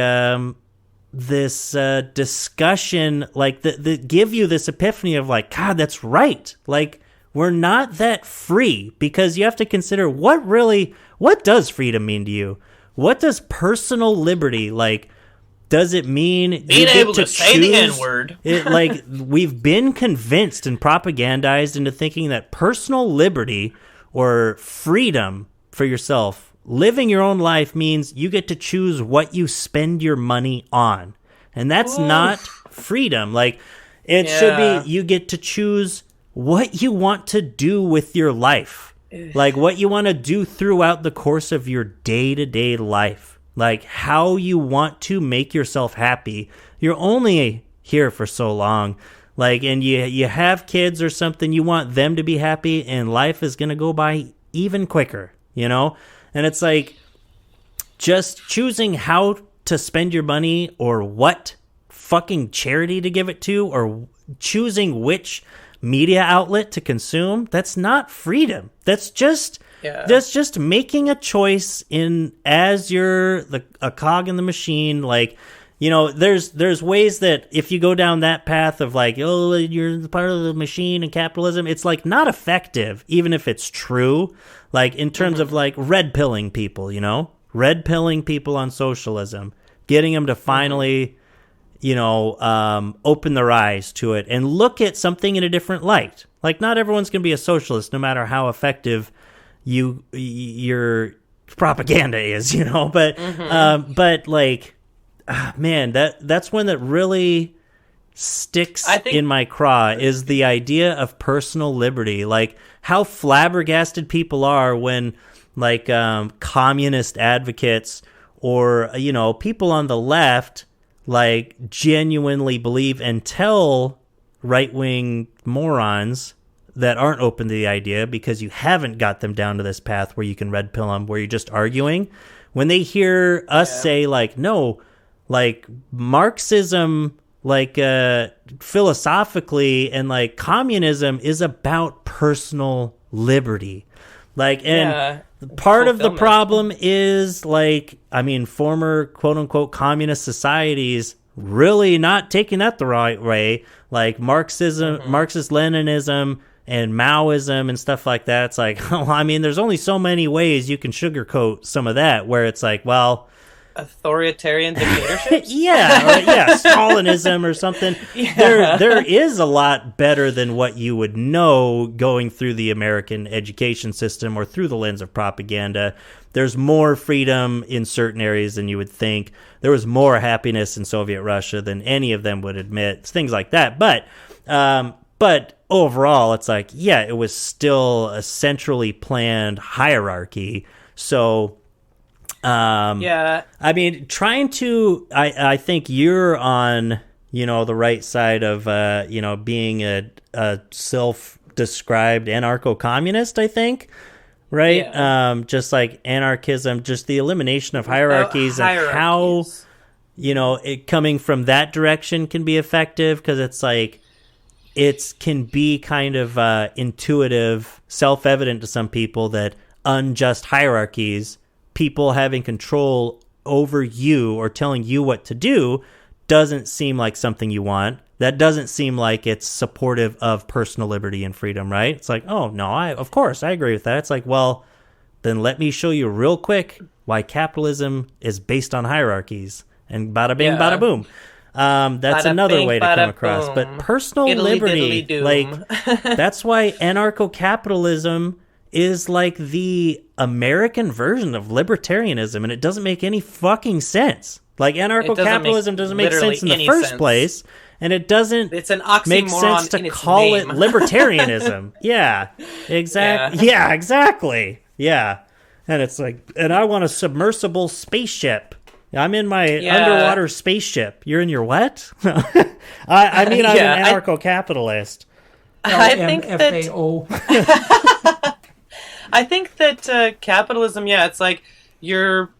this discussion, like, that give you this epiphany of, like, God, that's right. Like, we're not that free, because you have to consider what does freedom mean to you? What does personal liberty, like, does it mean being able to say the N-word? Like, we've been convinced and propagandized into thinking that personal liberty or freedom for yourself, living your own life, means you get to choose what you spend your money on. And that's not freedom. Like, it should be you get to choose what you want to do with your life. Like, what you want to do throughout the course of your day-to-day life. Like, how you want to make yourself happy. You're only here for so long. Like, and you have kids or something, you want them to be happy, and life is going to go by even quicker, you know? And it's like, just choosing how to spend your money, or what fucking charity to give it to, or choosing which media outlet to consume, that's not freedom. That's just making a choice as you're a cog in the machine. Like, you know, there's ways that if you go down that path of, like, oh, you're part of the machine and capitalism, it's, like, not effective, even if it's true. Like, in terms of, like, red pilling people, you know, red pilling people on socialism, getting them to finally, you know, open their eyes to it and look at something in a different light. Like, not everyone's going to be a socialist, no matter how effective your propaganda is, you know. But like, man, that's one that really sticks in my craw, is the idea of personal liberty. Like, how flabbergasted people are when, like, communist advocates or, you know, people on the left, like, genuinely believe and tell right-wing morons that aren't open to the idea because you haven't got them down to this path where you can red pill them, where you're just arguing. When they hear us say like, no, like Marxism, like philosophically, and like communism is about personal liberty. Like, and part of the problem is like, I mean, former quote unquote communist societies really not taking that the right way. Like Marxism, Marxist Leninism and Maoism and stuff like that. It's like, well, I mean, there's only so many ways you can sugarcoat some of that, where it's like, well, authoritarian dictatorships. Stalinism or something. There is a lot better than what you would know going through the American education system or through the lens of propaganda. There's more freedom in certain areas than you would think. There was more happiness in Soviet Russia than any of them would admit. Things like that. But overall, it's like, yeah, it was still a centrally planned hierarchy. So, I mean, I think you're on, the right side of, being a self-described anarcho-communist, I think. Right? Yeah. Just like anarchism, just the elimination of hierarchies and how, it coming from that direction can be effective, because it's like, it can be kind of intuitive, self-evident to some people that unjust hierarchies, people having control over you or telling you what to do, doesn't seem like something you want. That doesn't seem like it's supportive of personal liberty and freedom, right? It's like, oh, no, of course, I agree with that. It's like, well, then let me show you real quick why capitalism is based on hierarchies. And bada bing, bada boom. That's bada another bing, way to come across. Boom. But personal Italy, liberty, diddly, doom. like, that's why anarcho-capitalism is like the American version of libertarianism, and it doesn't make any fucking sense. Like, anarcho-capitalism doesn't make sense in the first place, and it doesn't it's an oxymoron make sense to call it libertarianism. Yeah, exactly. Yeah, exactly. Yeah, and it's like, and I want a submersible spaceship. I'm in my underwater spaceship. You're in your what? I mean, I'm an anarcho-capitalist. I think that capitalism, it's like your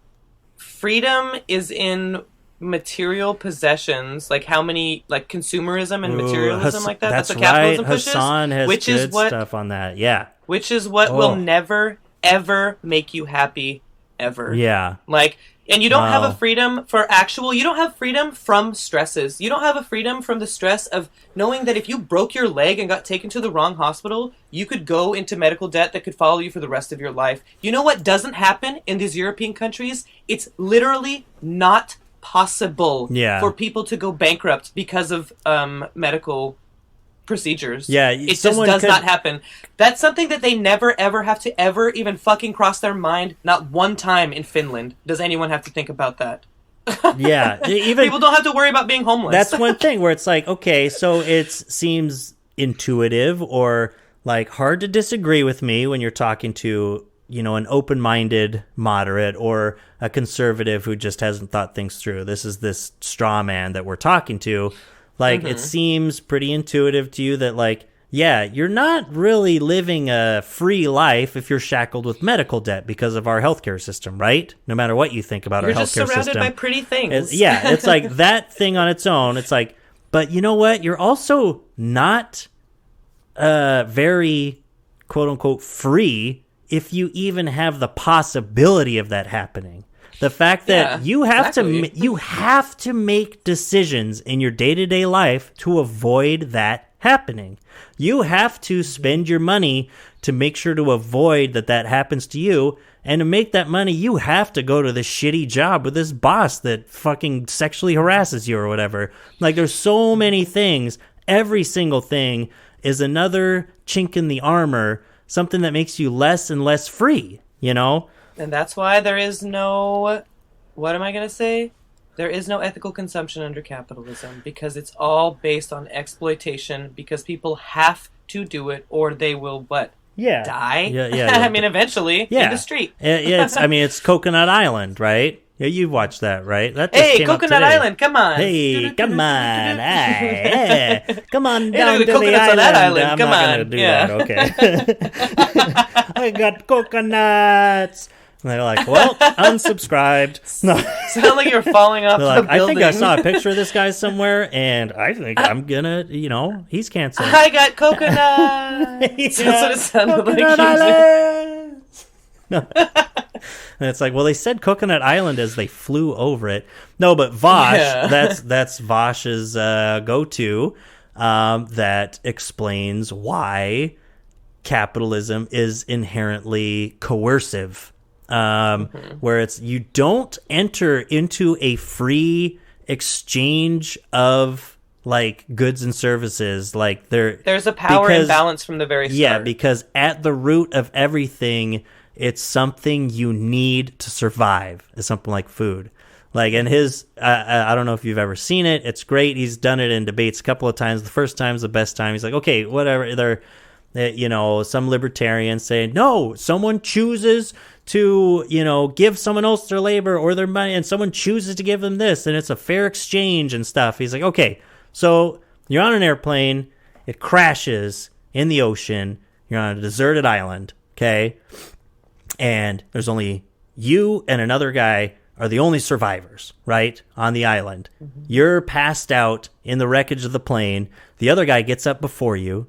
freedom is in material possessions, like how many, like consumerism and materialism, like that. That's what capitalism pushes. Hassan has good stuff on that. Yeah, which is what will never ever make you happy ever. Yeah, like. And you don't have a freedom you don't have freedom from stresses. You don't have a freedom from the stress of knowing that if you broke your leg and got taken to the wrong hospital, you could go into medical debt that could follow you for the rest of your life. You know what doesn't happen in these European countries? It's literally not possible for people to go bankrupt because of medical procedures. Yeah, it just does not happen. That's something that they never ever have to ever even fucking cross their mind. Not one time in Finland does anyone have to think about that. Yeah, even people don't have to worry about being homeless. That's one thing where it's like, okay, so it seems intuitive or like hard to disagree with me when you're talking to, an open-minded moderate or a conservative who just hasn't thought things through. This is this straw man that we're talking to. Like, it seems pretty intuitive to you that, like, yeah, you're not really living a free life if you're shackled with medical debt because of our healthcare system, right? No matter what you think about our healthcare system. You're just surrounded by pretty things. It's like that thing on its own. It's like, but you know what? You're also not very, quote-unquote, free if you even have the possibility of that happening. The fact that you have to make decisions in your day-to-day life to avoid that happening. You have to spend your money to make sure to avoid that happens to you. And to make that money, you have to go to this shitty job with this boss that fucking sexually harasses you or whatever. Like, there's so many things. Every single thing is another chink in the armor, something that makes you less and less free, And that's why there is no, what am I going to say? There is no ethical consumption under capitalism, because it's all based on exploitation, because people have to do it or they will die? Yeah. I mean, eventually, in the street. It's Coconut Island, right? Yeah, you've watched that, right? That just Hey, came up Coconut today. Island, come on. Hey, come on. Hey, come on Hey, down look to at the the coconuts on that island. island. I'm Come not on. going to do Yeah. that. Okay. I got coconuts. And they're like, well, unsubscribed. No. Sound like you're falling off They're the like, I building. think I saw a picture of this guy somewhere, and I think I'm going to, he's canceled. I got coconut. That's what it sounded like. Coconut Island. No. And it's like, well, they said Coconut Island as they flew over it. No, but Vosh, that's Vosh's go-to that explains why capitalism is inherently coercive, where it's you don't enter into a free exchange of like goods and services. Like there's a power imbalance from the very start. Yeah, because at the root of everything, it's something you need to survive. It's something like food. Like, and his, I don't know if you've ever seen it. It's great. He's done it in debates a couple of times. The first time's the best time. He's like, okay, whatever. Some libertarians say, no, someone chooses to, give someone else their labor or their money, and someone chooses to give them this, and it's a fair exchange and stuff. He's like, okay, so you're on an airplane. It crashes in the ocean. You're on a deserted island, okay? And there's only you and another guy are the only survivors, right, on the island. Mm-hmm. You're passed out in the wreckage of the plane. The other guy gets up before you.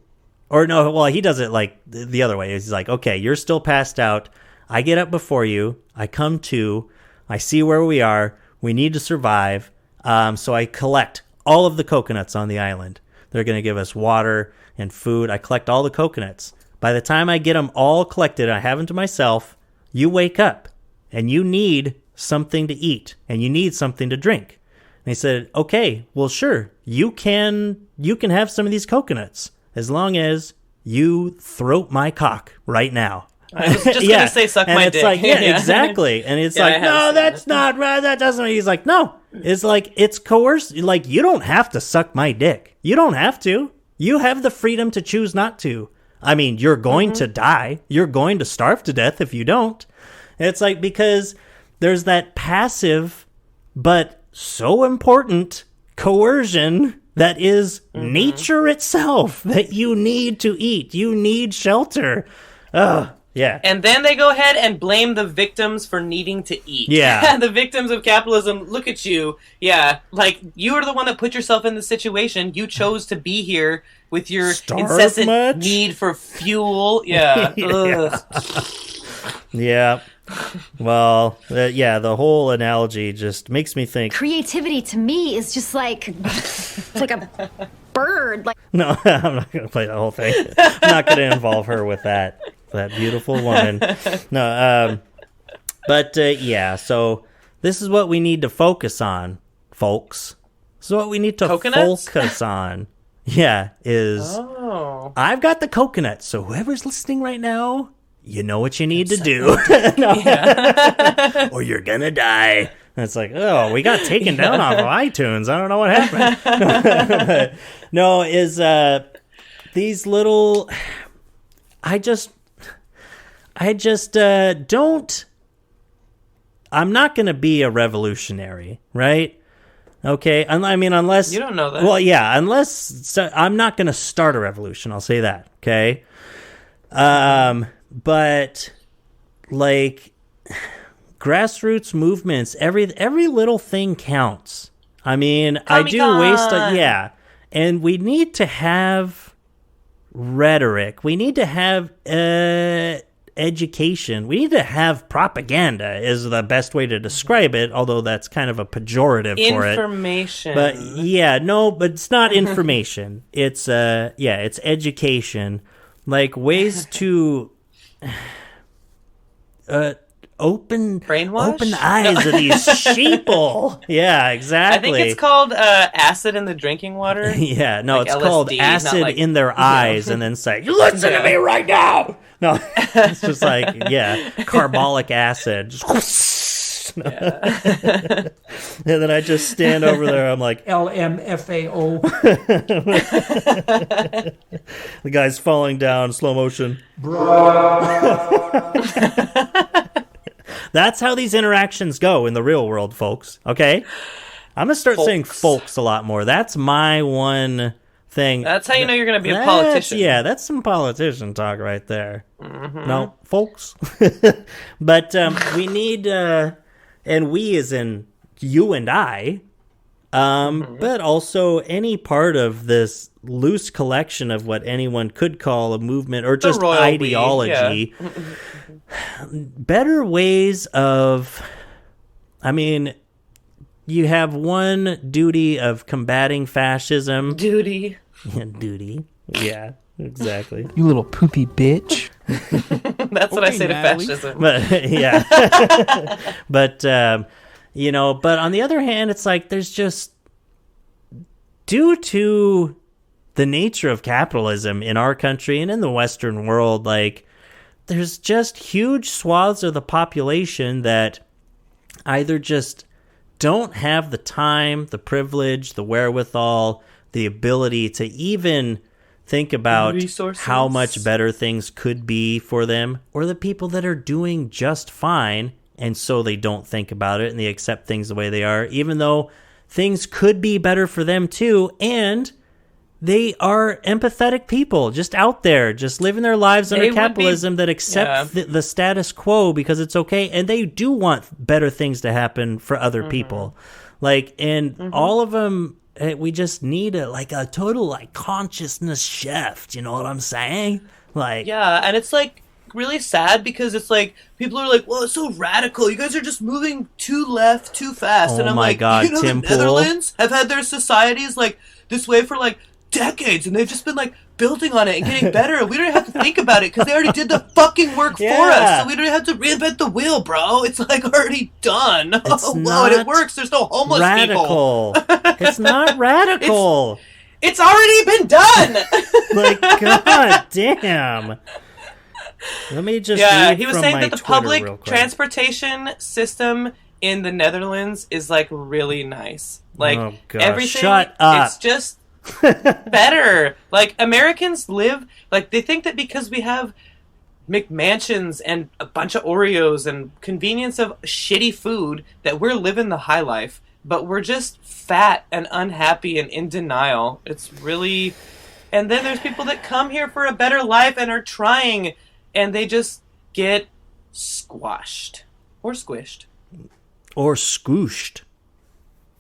Or no, well, he does it like the other way. He's like, okay, you're still passed out. I get up before you. I come to. I see where we are. We need to survive. So I collect all of the coconuts on the island. They're going to give us water and food. I collect all the coconuts. By the time I get them all collected, I have them to myself. You wake up and you need something to eat and you need something to drink. And he said, okay, well, sure. You can have some of these coconuts as long as you throat my cock right now. I was just going to say suck my it's dick. Like, yeah, exactly. And it's like, no, that's not right. That doesn't. He's like, no. It's like, it's coerced. Like, you don't have to suck my dick. You don't have to. You have the freedom to choose not to. I mean, you're going to die. You're going to starve to death if you don't. It's like, because there's that passive but so important coercion that is nature itself, that you need to eat. You need shelter. Yeah. And then they go ahead and blame the victims for needing to eat. Yeah. The victims of capitalism, look at you. Yeah. Like, you are the one that put yourself in the situation. You chose to be here with your incessant need for fuel. Yeah. Yeah. Well, the whole analogy just makes me think. Creativity to me is just like, it's like a bird. Like, no, I'm not going to play the whole thing. I'm not going to involve her with that beautiful woman. No, so this is what we need to focus on, folks. This is what we need to focus on. Yeah, I've got the coconuts, so whoever's listening right now, you know what you need to do. Or you're gonna die. And it's like, oh, we got taken down off of iTunes. I don't know what happened. No, these little... I just don't... I'm not going to be a revolutionary, right? Okay, I mean, unless... You don't know that. Well, yeah, I'm not going to start a revolution, I'll say that, okay? But, like, grassroots movements, every little thing counts. I mean, I do waste... yeah, and we need to have rhetoric. We need to have education. We need to have propaganda is the best way to describe it, although that's kind of a pejorative for it. Information. But but it's not information. It's it's education. Like ways to open the eyes of these sheeple. Yeah, exactly. I think it's called acid in the drinking water. Yeah, no, like it's LSD, called acid like, in their eyes, and then say, "Listen to me right now." No, it's just like carbolic acid. And then I just stand over there. I'm like LMFAO. The guy's falling down, slow motion. That's how these interactions go in the real world, folks. Okay? I'm going to start saying folks a lot more. That's my one thing. That's how you know you're going to be a politician. Yeah, that's some politician talk right there. No, folks. But we need, and we as in you and I, but also any part of this loose collection of what anyone could call a movement or just ideology. Better ways of, I mean, you have one duty of combating fascism. Duty. Duty. Yeah, exactly. You little poopy bitch. That's what I say Natalie. to fascism. But yeah. But but on the other hand, it's like there's just, due to the nature of capitalism in our country and in the Western world, like there's just huge swaths of the population that either just don't have the time, the privilege, the wherewithal, the ability to even think about Resources. how much better things could be for them, or the people that are doing just fine, and so they don't think about it and they accept things the way they are, even though things could be better for them too, and they are empathetic people just out there, just living their lives under capitalism that accept the status quo because it's okay, and they do want better things to happen for other people. Like, and all of them, we just need a total like consciousness shift. You know what I'm saying? Like, yeah, and it's like really sad because it's like people are like, well, it's so radical. You guys are just moving too left too fast. And I'm my like, God, you know, Tim the Pool. Netherlands have had their societies like this way for like decades, and they've just been like building on it and getting better. We don't have to think about it because they already did the fucking work for us, so we don't have to reinvent the wheel, bro. It's like already done. It's And not it works. There's no homeless people. It's not radical. It's already been done. Like, god damn. Let me just read he was from saying my that the Twitter real public quick. transportation system in the Netherlands is like really nice. Like Oh, gosh. everything, Shut up. it's just better. Like Americans live like they think that because we have McMansions and a bunch of Oreos and convenience of shitty food that we're living the high life, but we're just fat and unhappy and in denial. It's really, and then there's people that come here for a better life and are trying, and they just get squashed or squished. Or scooshed.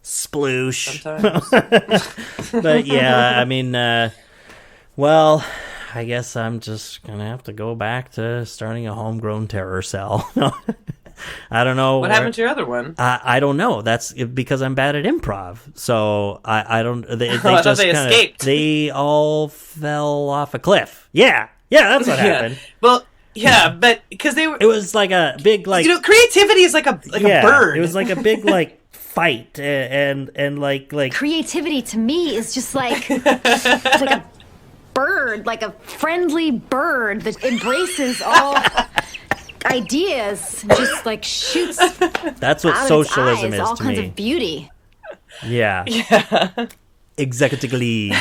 Sploosh. Sometimes. But yeah, I mean, well, I guess I'm just going to have to go back to starting a homegrown terror cell. I don't know. What happened to your other one? I don't know. That's because I'm bad at improv. So I don't. They I thought just they kinda, escaped. They all fell off a cliff. Yeah, that's what happened. Well, yeah, but because they were. It was like a big like. You know, creativity is like a bird. It was like a big like fight and like. Creativity to me is just like it's like a bird, like a friendly bird that embraces all ideas and just like shoots That's what out socialism its eyes, is all to kinds me. of beauty. Yeah. Exactly.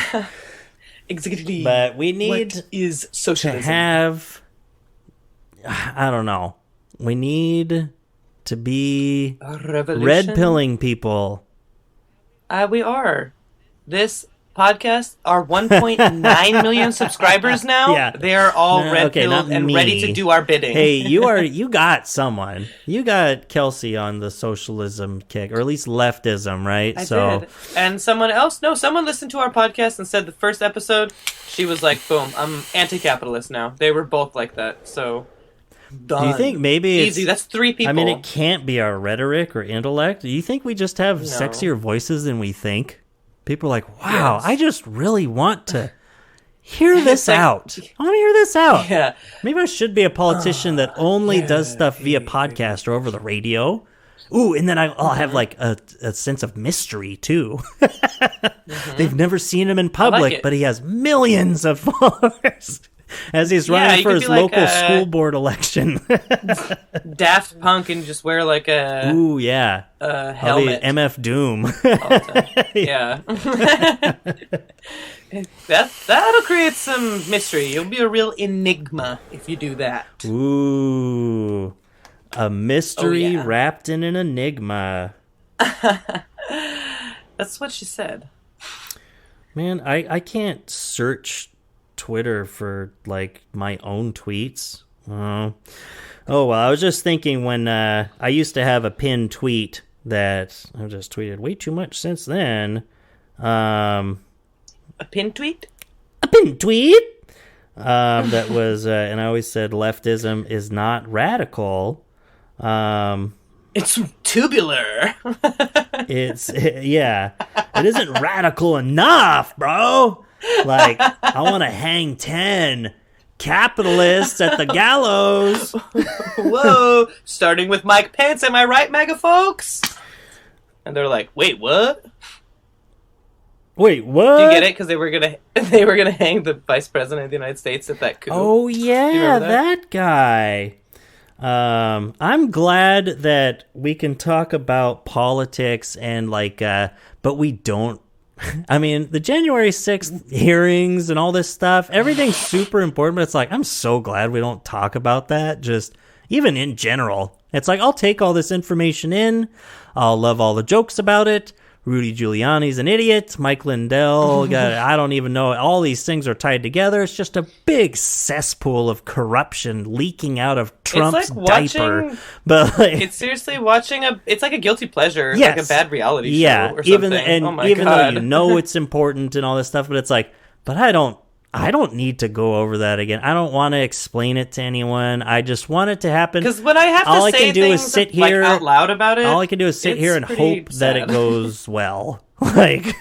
Exactly. But we need What is to socialism? have. I don't know. We need to be A revolution? red pilling people. We are. This podcast are 1.9 million subscribers now. Yeah. They are all No, red okay, pilled not and me. ready to do our bidding. Hey, you got someone. You got Kelsey on the socialism kick, or at least leftism, right? I did. And someone listened to our podcast and said the first episode, she was like, boom, I'm anti-capitalist now. They were both like that. So, done. Do you think maybe Easy. it's, That's 3 people. I mean, it can't be our rhetoric or intellect. Do you think we just have sexier voices than we think? People are like, wow, Yes. I just really want to hear this like- out. I want to hear this out. Yeah. Maybe I should be a politician that only does stuff via podcast or over the radio. Ooh, and then I'll have like a sense of mystery too. They've never seen him in public, it. but he has millions of followers as he's running you for could his be like local a- school board election. Daft Punk and just wear like a Ooh, yeah. I'll be helmet. MF Doom. all the time. Yeah. That'll create some mystery. You'll be a real enigma if you do that. Ooh. A mystery Oh, yeah. wrapped in an enigma. That's what she said. Man, I can't search Twitter for, like, my own tweets. Oh, well, I was just thinking when I used to have a pinned tweet that I've just tweeted way too much since then. A pin tweet? A pinned tweet! That was, and I always said leftism is not radical. It's tubular. Yeah, it isn't radical enough, bro. Like, I want to hang 10 capitalists at the gallows. Whoa! Starting with Mike Pence, am I right, MAGA folks? And they're like, wait, what? Wait, what? Do you get it? Because they were gonna hang the vice president of the United States at that coup. Oh Do you yeah, remember that guy. I'm glad that we can talk about politics and but we don't. I mean, the January 6th hearings and all this stuff, everything's super important, but it's like, I'm so glad we don't talk about that. Just even in general, it's like, I'll take all this information in. I'll love all the jokes about it. Rudy Giuliani's an idiot. Mike Lindell, I don't even know. All these things are tied together. It's just a big cesspool of corruption leaking out of Trump's diaper. But it's seriously it's like a guilty pleasure, like a bad reality show or something. Even though you know it's important and all this stuff, but it's like, but I don't need to go over that again. I don't want to explain it to anyone. I just want it to happen. Because when I have to say things out loud about it, all I can do is sit here and hope that it goes well. Like,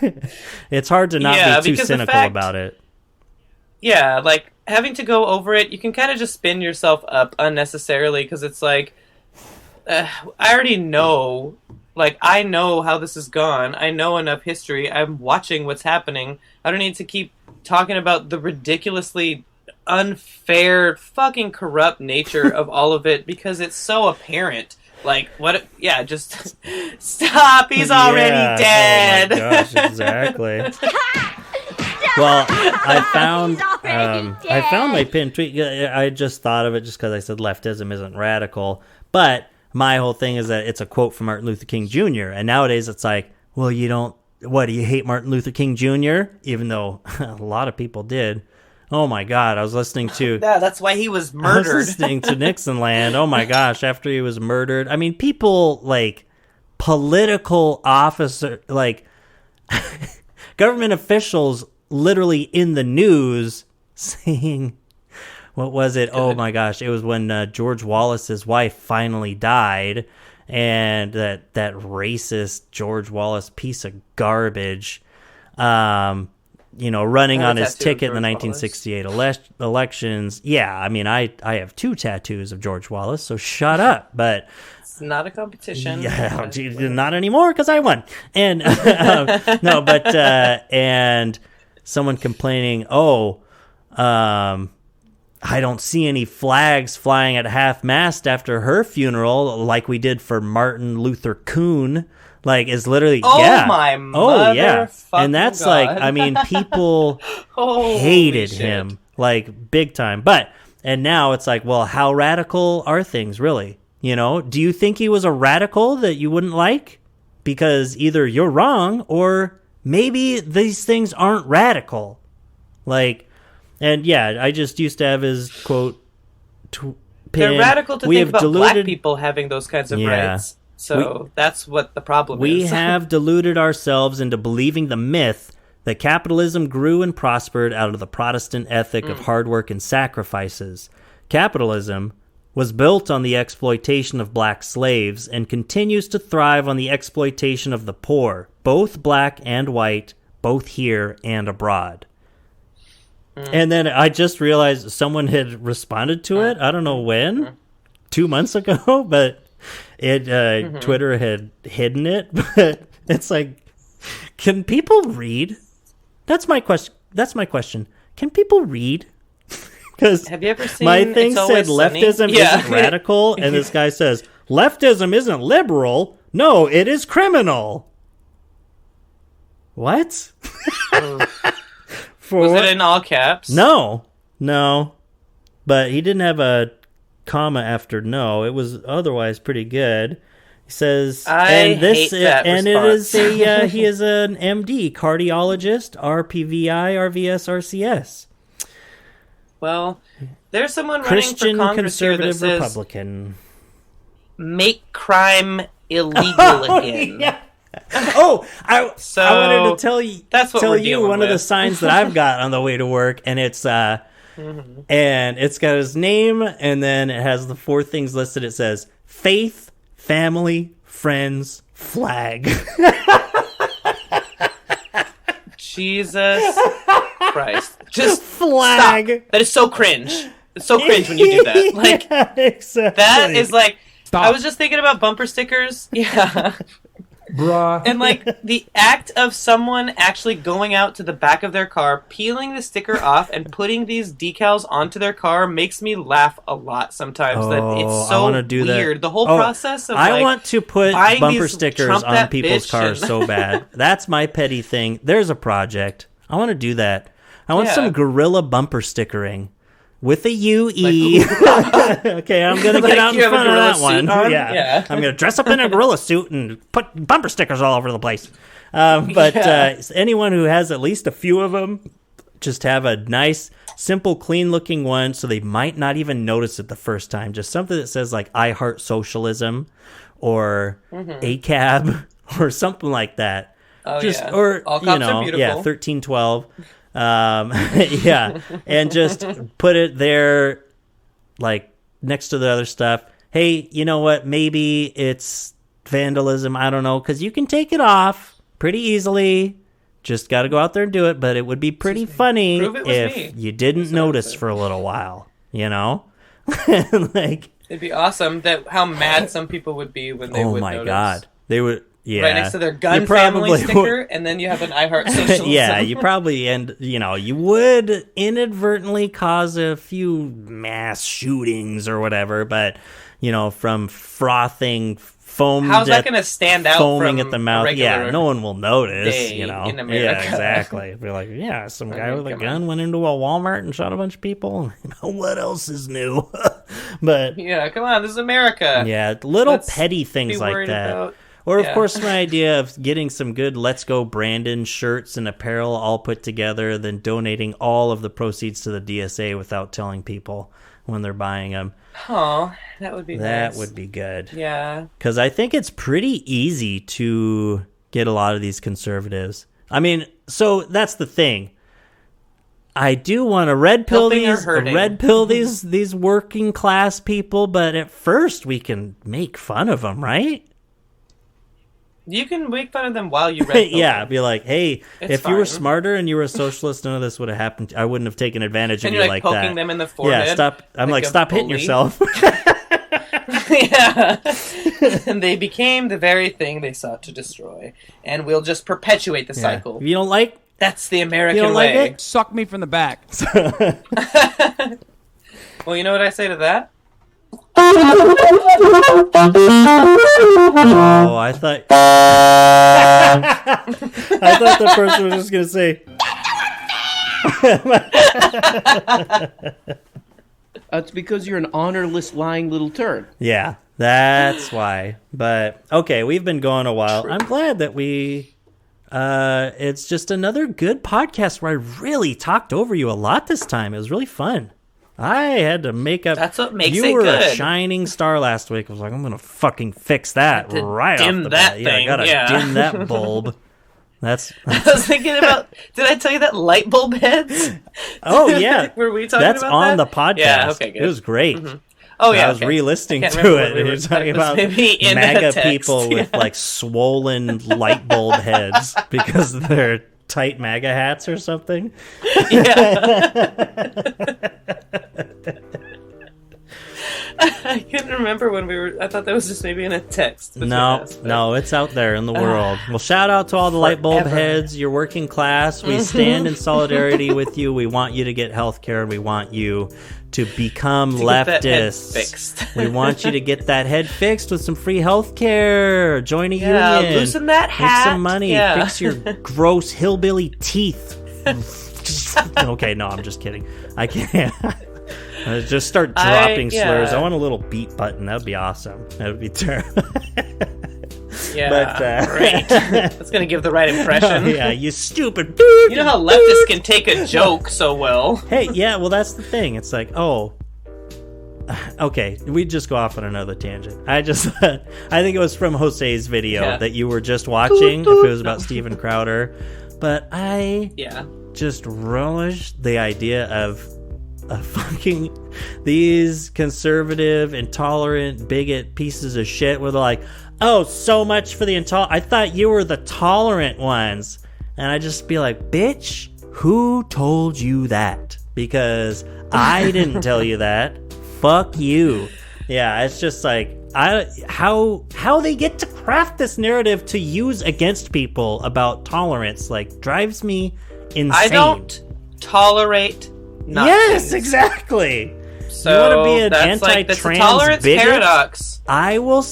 it's hard to not be too cynical about it. Yeah, like, having to go over it, you can kind of just spin yourself up unnecessarily, because it's like, I already know, like, I know how this has gone. I know enough history. I'm watching what's happening. I don't need to keep talking about the ridiculously unfair, fucking corrupt nature of all of it, because it's so apparent. Like, what? Yeah, just stop. He's already dead. Oh my gosh, exactly. Well, I found my pinned tweet. I just thought of it just because I said leftism isn't radical. But my whole thing is that it's a quote from Martin Luther King Jr. And nowadays it's like, well, do you hate Martin Luther King Jr.? Even though a lot of people did. Oh my God, I was listening to... Yeah, that's why he was murdered. I was listening to Nixon Land. Oh my gosh, after he was murdered. I mean, people, like, political officer, like, government officials literally in the news saying... What was it? Good. Oh my gosh, it was when George Wallace's wife finally died, and that racist George Wallace piece of garbage... running on his ticket in the 1968 elections. Yeah, I mean, I have 2 tattoos of George Wallace, so shut up. But it's not a competition. Yeah, not anymore because I won. And and someone complaining, I don't see any flags flying at half-mast after her funeral like we did for Martin Luther Kuhn. Like, is literally, my mother and that's God. Like, I mean, people hated him, like, big time. And now it's like, well, how radical are things, really? Do you think he was a radical that you wouldn't like? Because either you're wrong, or maybe these things aren't radical. Like, and yeah, I just used to have his quote. They're radical to think about black people having those kinds of rights. So that's what the problem is. We have deluded ourselves into believing the myth that capitalism grew and prospered out of the Protestant ethic of hard work and sacrifices. Capitalism was built on the exploitation of black slaves and continues to thrive on the exploitation of the poor, both black and white, both here and abroad. And then I just realized someone had responded to it. I don't know when, 2 months ago, but... Twitter had hidden it, but it's like, can people read? That's my question. Can people read? Because have you ever seen my thing said leftism isn't radical, and this guy says leftism isn't liberal. No, it is criminal. What? Was it in all caps? No. But he didn't have a comma after no. It was otherwise pretty good. He says, hate that and it response. is he is an MD, cardiologist, RPVI, RVS, RCS. Well, there's someone Christian running for Congress here that conservative says, Republican. make crime illegal again. Yeah. Oh, I wanted to tell you. That's what tell we're you dealing one of the with. signs that I've got on the way to work, and it's and it's got his name, and then it has the 4 things listed. It says faith, family, friends, flag. Jesus Christ. Just Flag. Stop. That is so cringe. It's so cringe when you do that. Like, Yeah, exactly. that is like, Stop. I was just thinking about bumper stickers. Yeah. Bruh. And like the act of someone actually going out to the back of their car, peeling the sticker off, and putting these decals onto their car makes me laugh a lot sometimes. That it's I so wanna do that. weird. The whole Oh, process of I like, want to put buying bumper these stickers Trump on that people's bitch cars and- so bad. That's my petty thing. There's a project. I want to do that. I want Yeah. some gorilla bumper stickering with a UE. Okay, I'm gonna Like get out in you have a front of gorilla that one. suit on? Yeah. Yeah. I'm gonna dress up in a gorilla suit and put bumper stickers all over the place. But anyone who has at least a few of them, just have a nice, simple, clean-looking one, so they might not even notice it the first time. Just something that says like "I heart socialism" or "ACAB" or something like that. Oh, Just yeah. or All you cops know, are beautiful. yeah, 1312. Yeah, and just put it there, like next to the other stuff. Hey, you know what? Maybe it's vandalism. I don't know, because you can take it off pretty easily. Just got to go out there and do it. But it would be pretty funny Prove it was if me. you didn't That's what I would notice say. for a little while. You know, like It'd be awesome that how mad some people would be when they oh would my notice. god, they would. Yeah, Right next to their gun You family probably sticker, would. and then you have an I Heart Socialism. Yeah, you probably you would inadvertently cause a few mass shootings or whatever, but from frothing foamed How's that at- going to stand out foaming from at the a mouth. Yeah, regular no one will notice, day in Yeah, America? exactly. Be like, yeah, some guy with a come gun went into a Walmart and shot a bunch of people. What else is new? But Yeah, come on, this is America. yeah, little Let's petty be things like worried that. about- Or, of yeah. course, my idea of getting some good Let's Go Brandon shirts and apparel all put together, then donating all of the proceeds to the DSA without telling people when they're buying them. Oh, that would be That nice. would be good. Yeah. Because I think it's pretty easy to get a lot of these conservatives. I mean, so that's the thing. I do want to red pill Helping or these hurting? these working class people, but at first we can make fun of them, right? You can make fun of them while you red pill Yeah, them. be like, hey, It's if you were fine. smarter and you were a socialist, none of this would have happened. I wouldn't have taken advantage of And you you're like like poking that. them in the forehead. Yeah, stop. I'm like, a stop hitting bully. yourself. Yeah. And they became the very thing they sought to destroy. And we'll just perpetuate the Yeah. cycle. If you don't like, That's the American You don't like way. it? Suck me from the back. Well, you know what I say to that? oh, I thought, I thought the person was just gonna say, That's because you're an honorless, lying little turd. yeah, that's why. But okay, we've been going a while. I'm glad that it's just another good podcast where I really talked over you a lot this time. It was really fun. I had to make up. That's what makes you it were a good. shining star last week. I was like, I'm gonna fucking fix that to right dim off the that bat. Yeah, I thing, gotta yeah. dim that bulb. That's I was thinking about. Did I tell you that light bulb heads? oh yeah. Were we talking That's about on that? the podcast. Yeah. Okay. Good. It was great. Oh yeah. I was okay. re-listening I can't to remember it. what we And were you're talking it was about maybe in MAGA that text, people with yeah. like swollen light bulb heads because of their tight MAGA hats or something. I couldn't remember when we were. I thought that was just maybe in a text. between us, but- No, it's out there in the world. Well, shout out to all the light bulb Forever. heads. You're working class. We stand in solidarity with you. We want you to get health care. We want you to become To get that head leftists. fixed. We want you to get that head fixed with some free health care. Join a Yeah, union. loosen that Make hat. some money. Yeah. Fix your gross hillbilly teeth. Okay, no, I'm just kidding. I can't. Just start dropping slurs. I want a little beat button. That would be awesome. That would be terrible. Yeah, but, right. That's going to give the right impression. Oh, yeah, you stupid. You know how leftists can take a joke so well. Hey, yeah, well, that's the thing. It's like, oh, okay, we just go off on another tangent. I think it was from Jose's video that you were just watching, if it was about Steven Crowder. But I just relish the idea of fucking these conservative, intolerant, bigot pieces of shit where they're like, oh, so much for the intolerant. I thought you were the tolerant ones. And I just be like, bitch, who told you that? Because I didn't tell you that. Fuck you. Yeah, it's just like, how they get to craft this narrative to use against people about tolerance, like, drives me insane. I don't tolerate nothing. Yes, exactly. So you want to be an that's anti-trans like, that's a tolerance bigot? paradox. I'll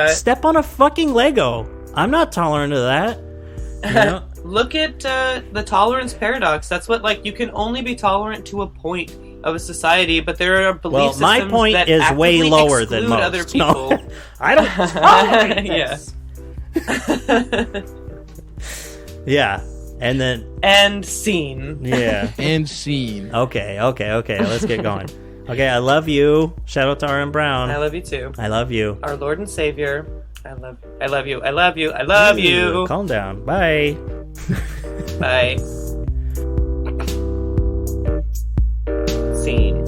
step on a fucking Lego. I'm not tolerant of that. You know? Look at the tolerance paradox. That's what, like, you can only be tolerant to a point of a society, but there are belief systems my point that is way actively lower than exclude most. other people. No, I don't tolerate this. Yeah, and then and scene. Yeah, and scene. Okay. Let's get going. Okay, I love you. Shout out to R.M. Brown. I love you too. I love you. Our Lord and Savior. I love you. I love you. I love you. Calm down. Bye. Bye. Scene.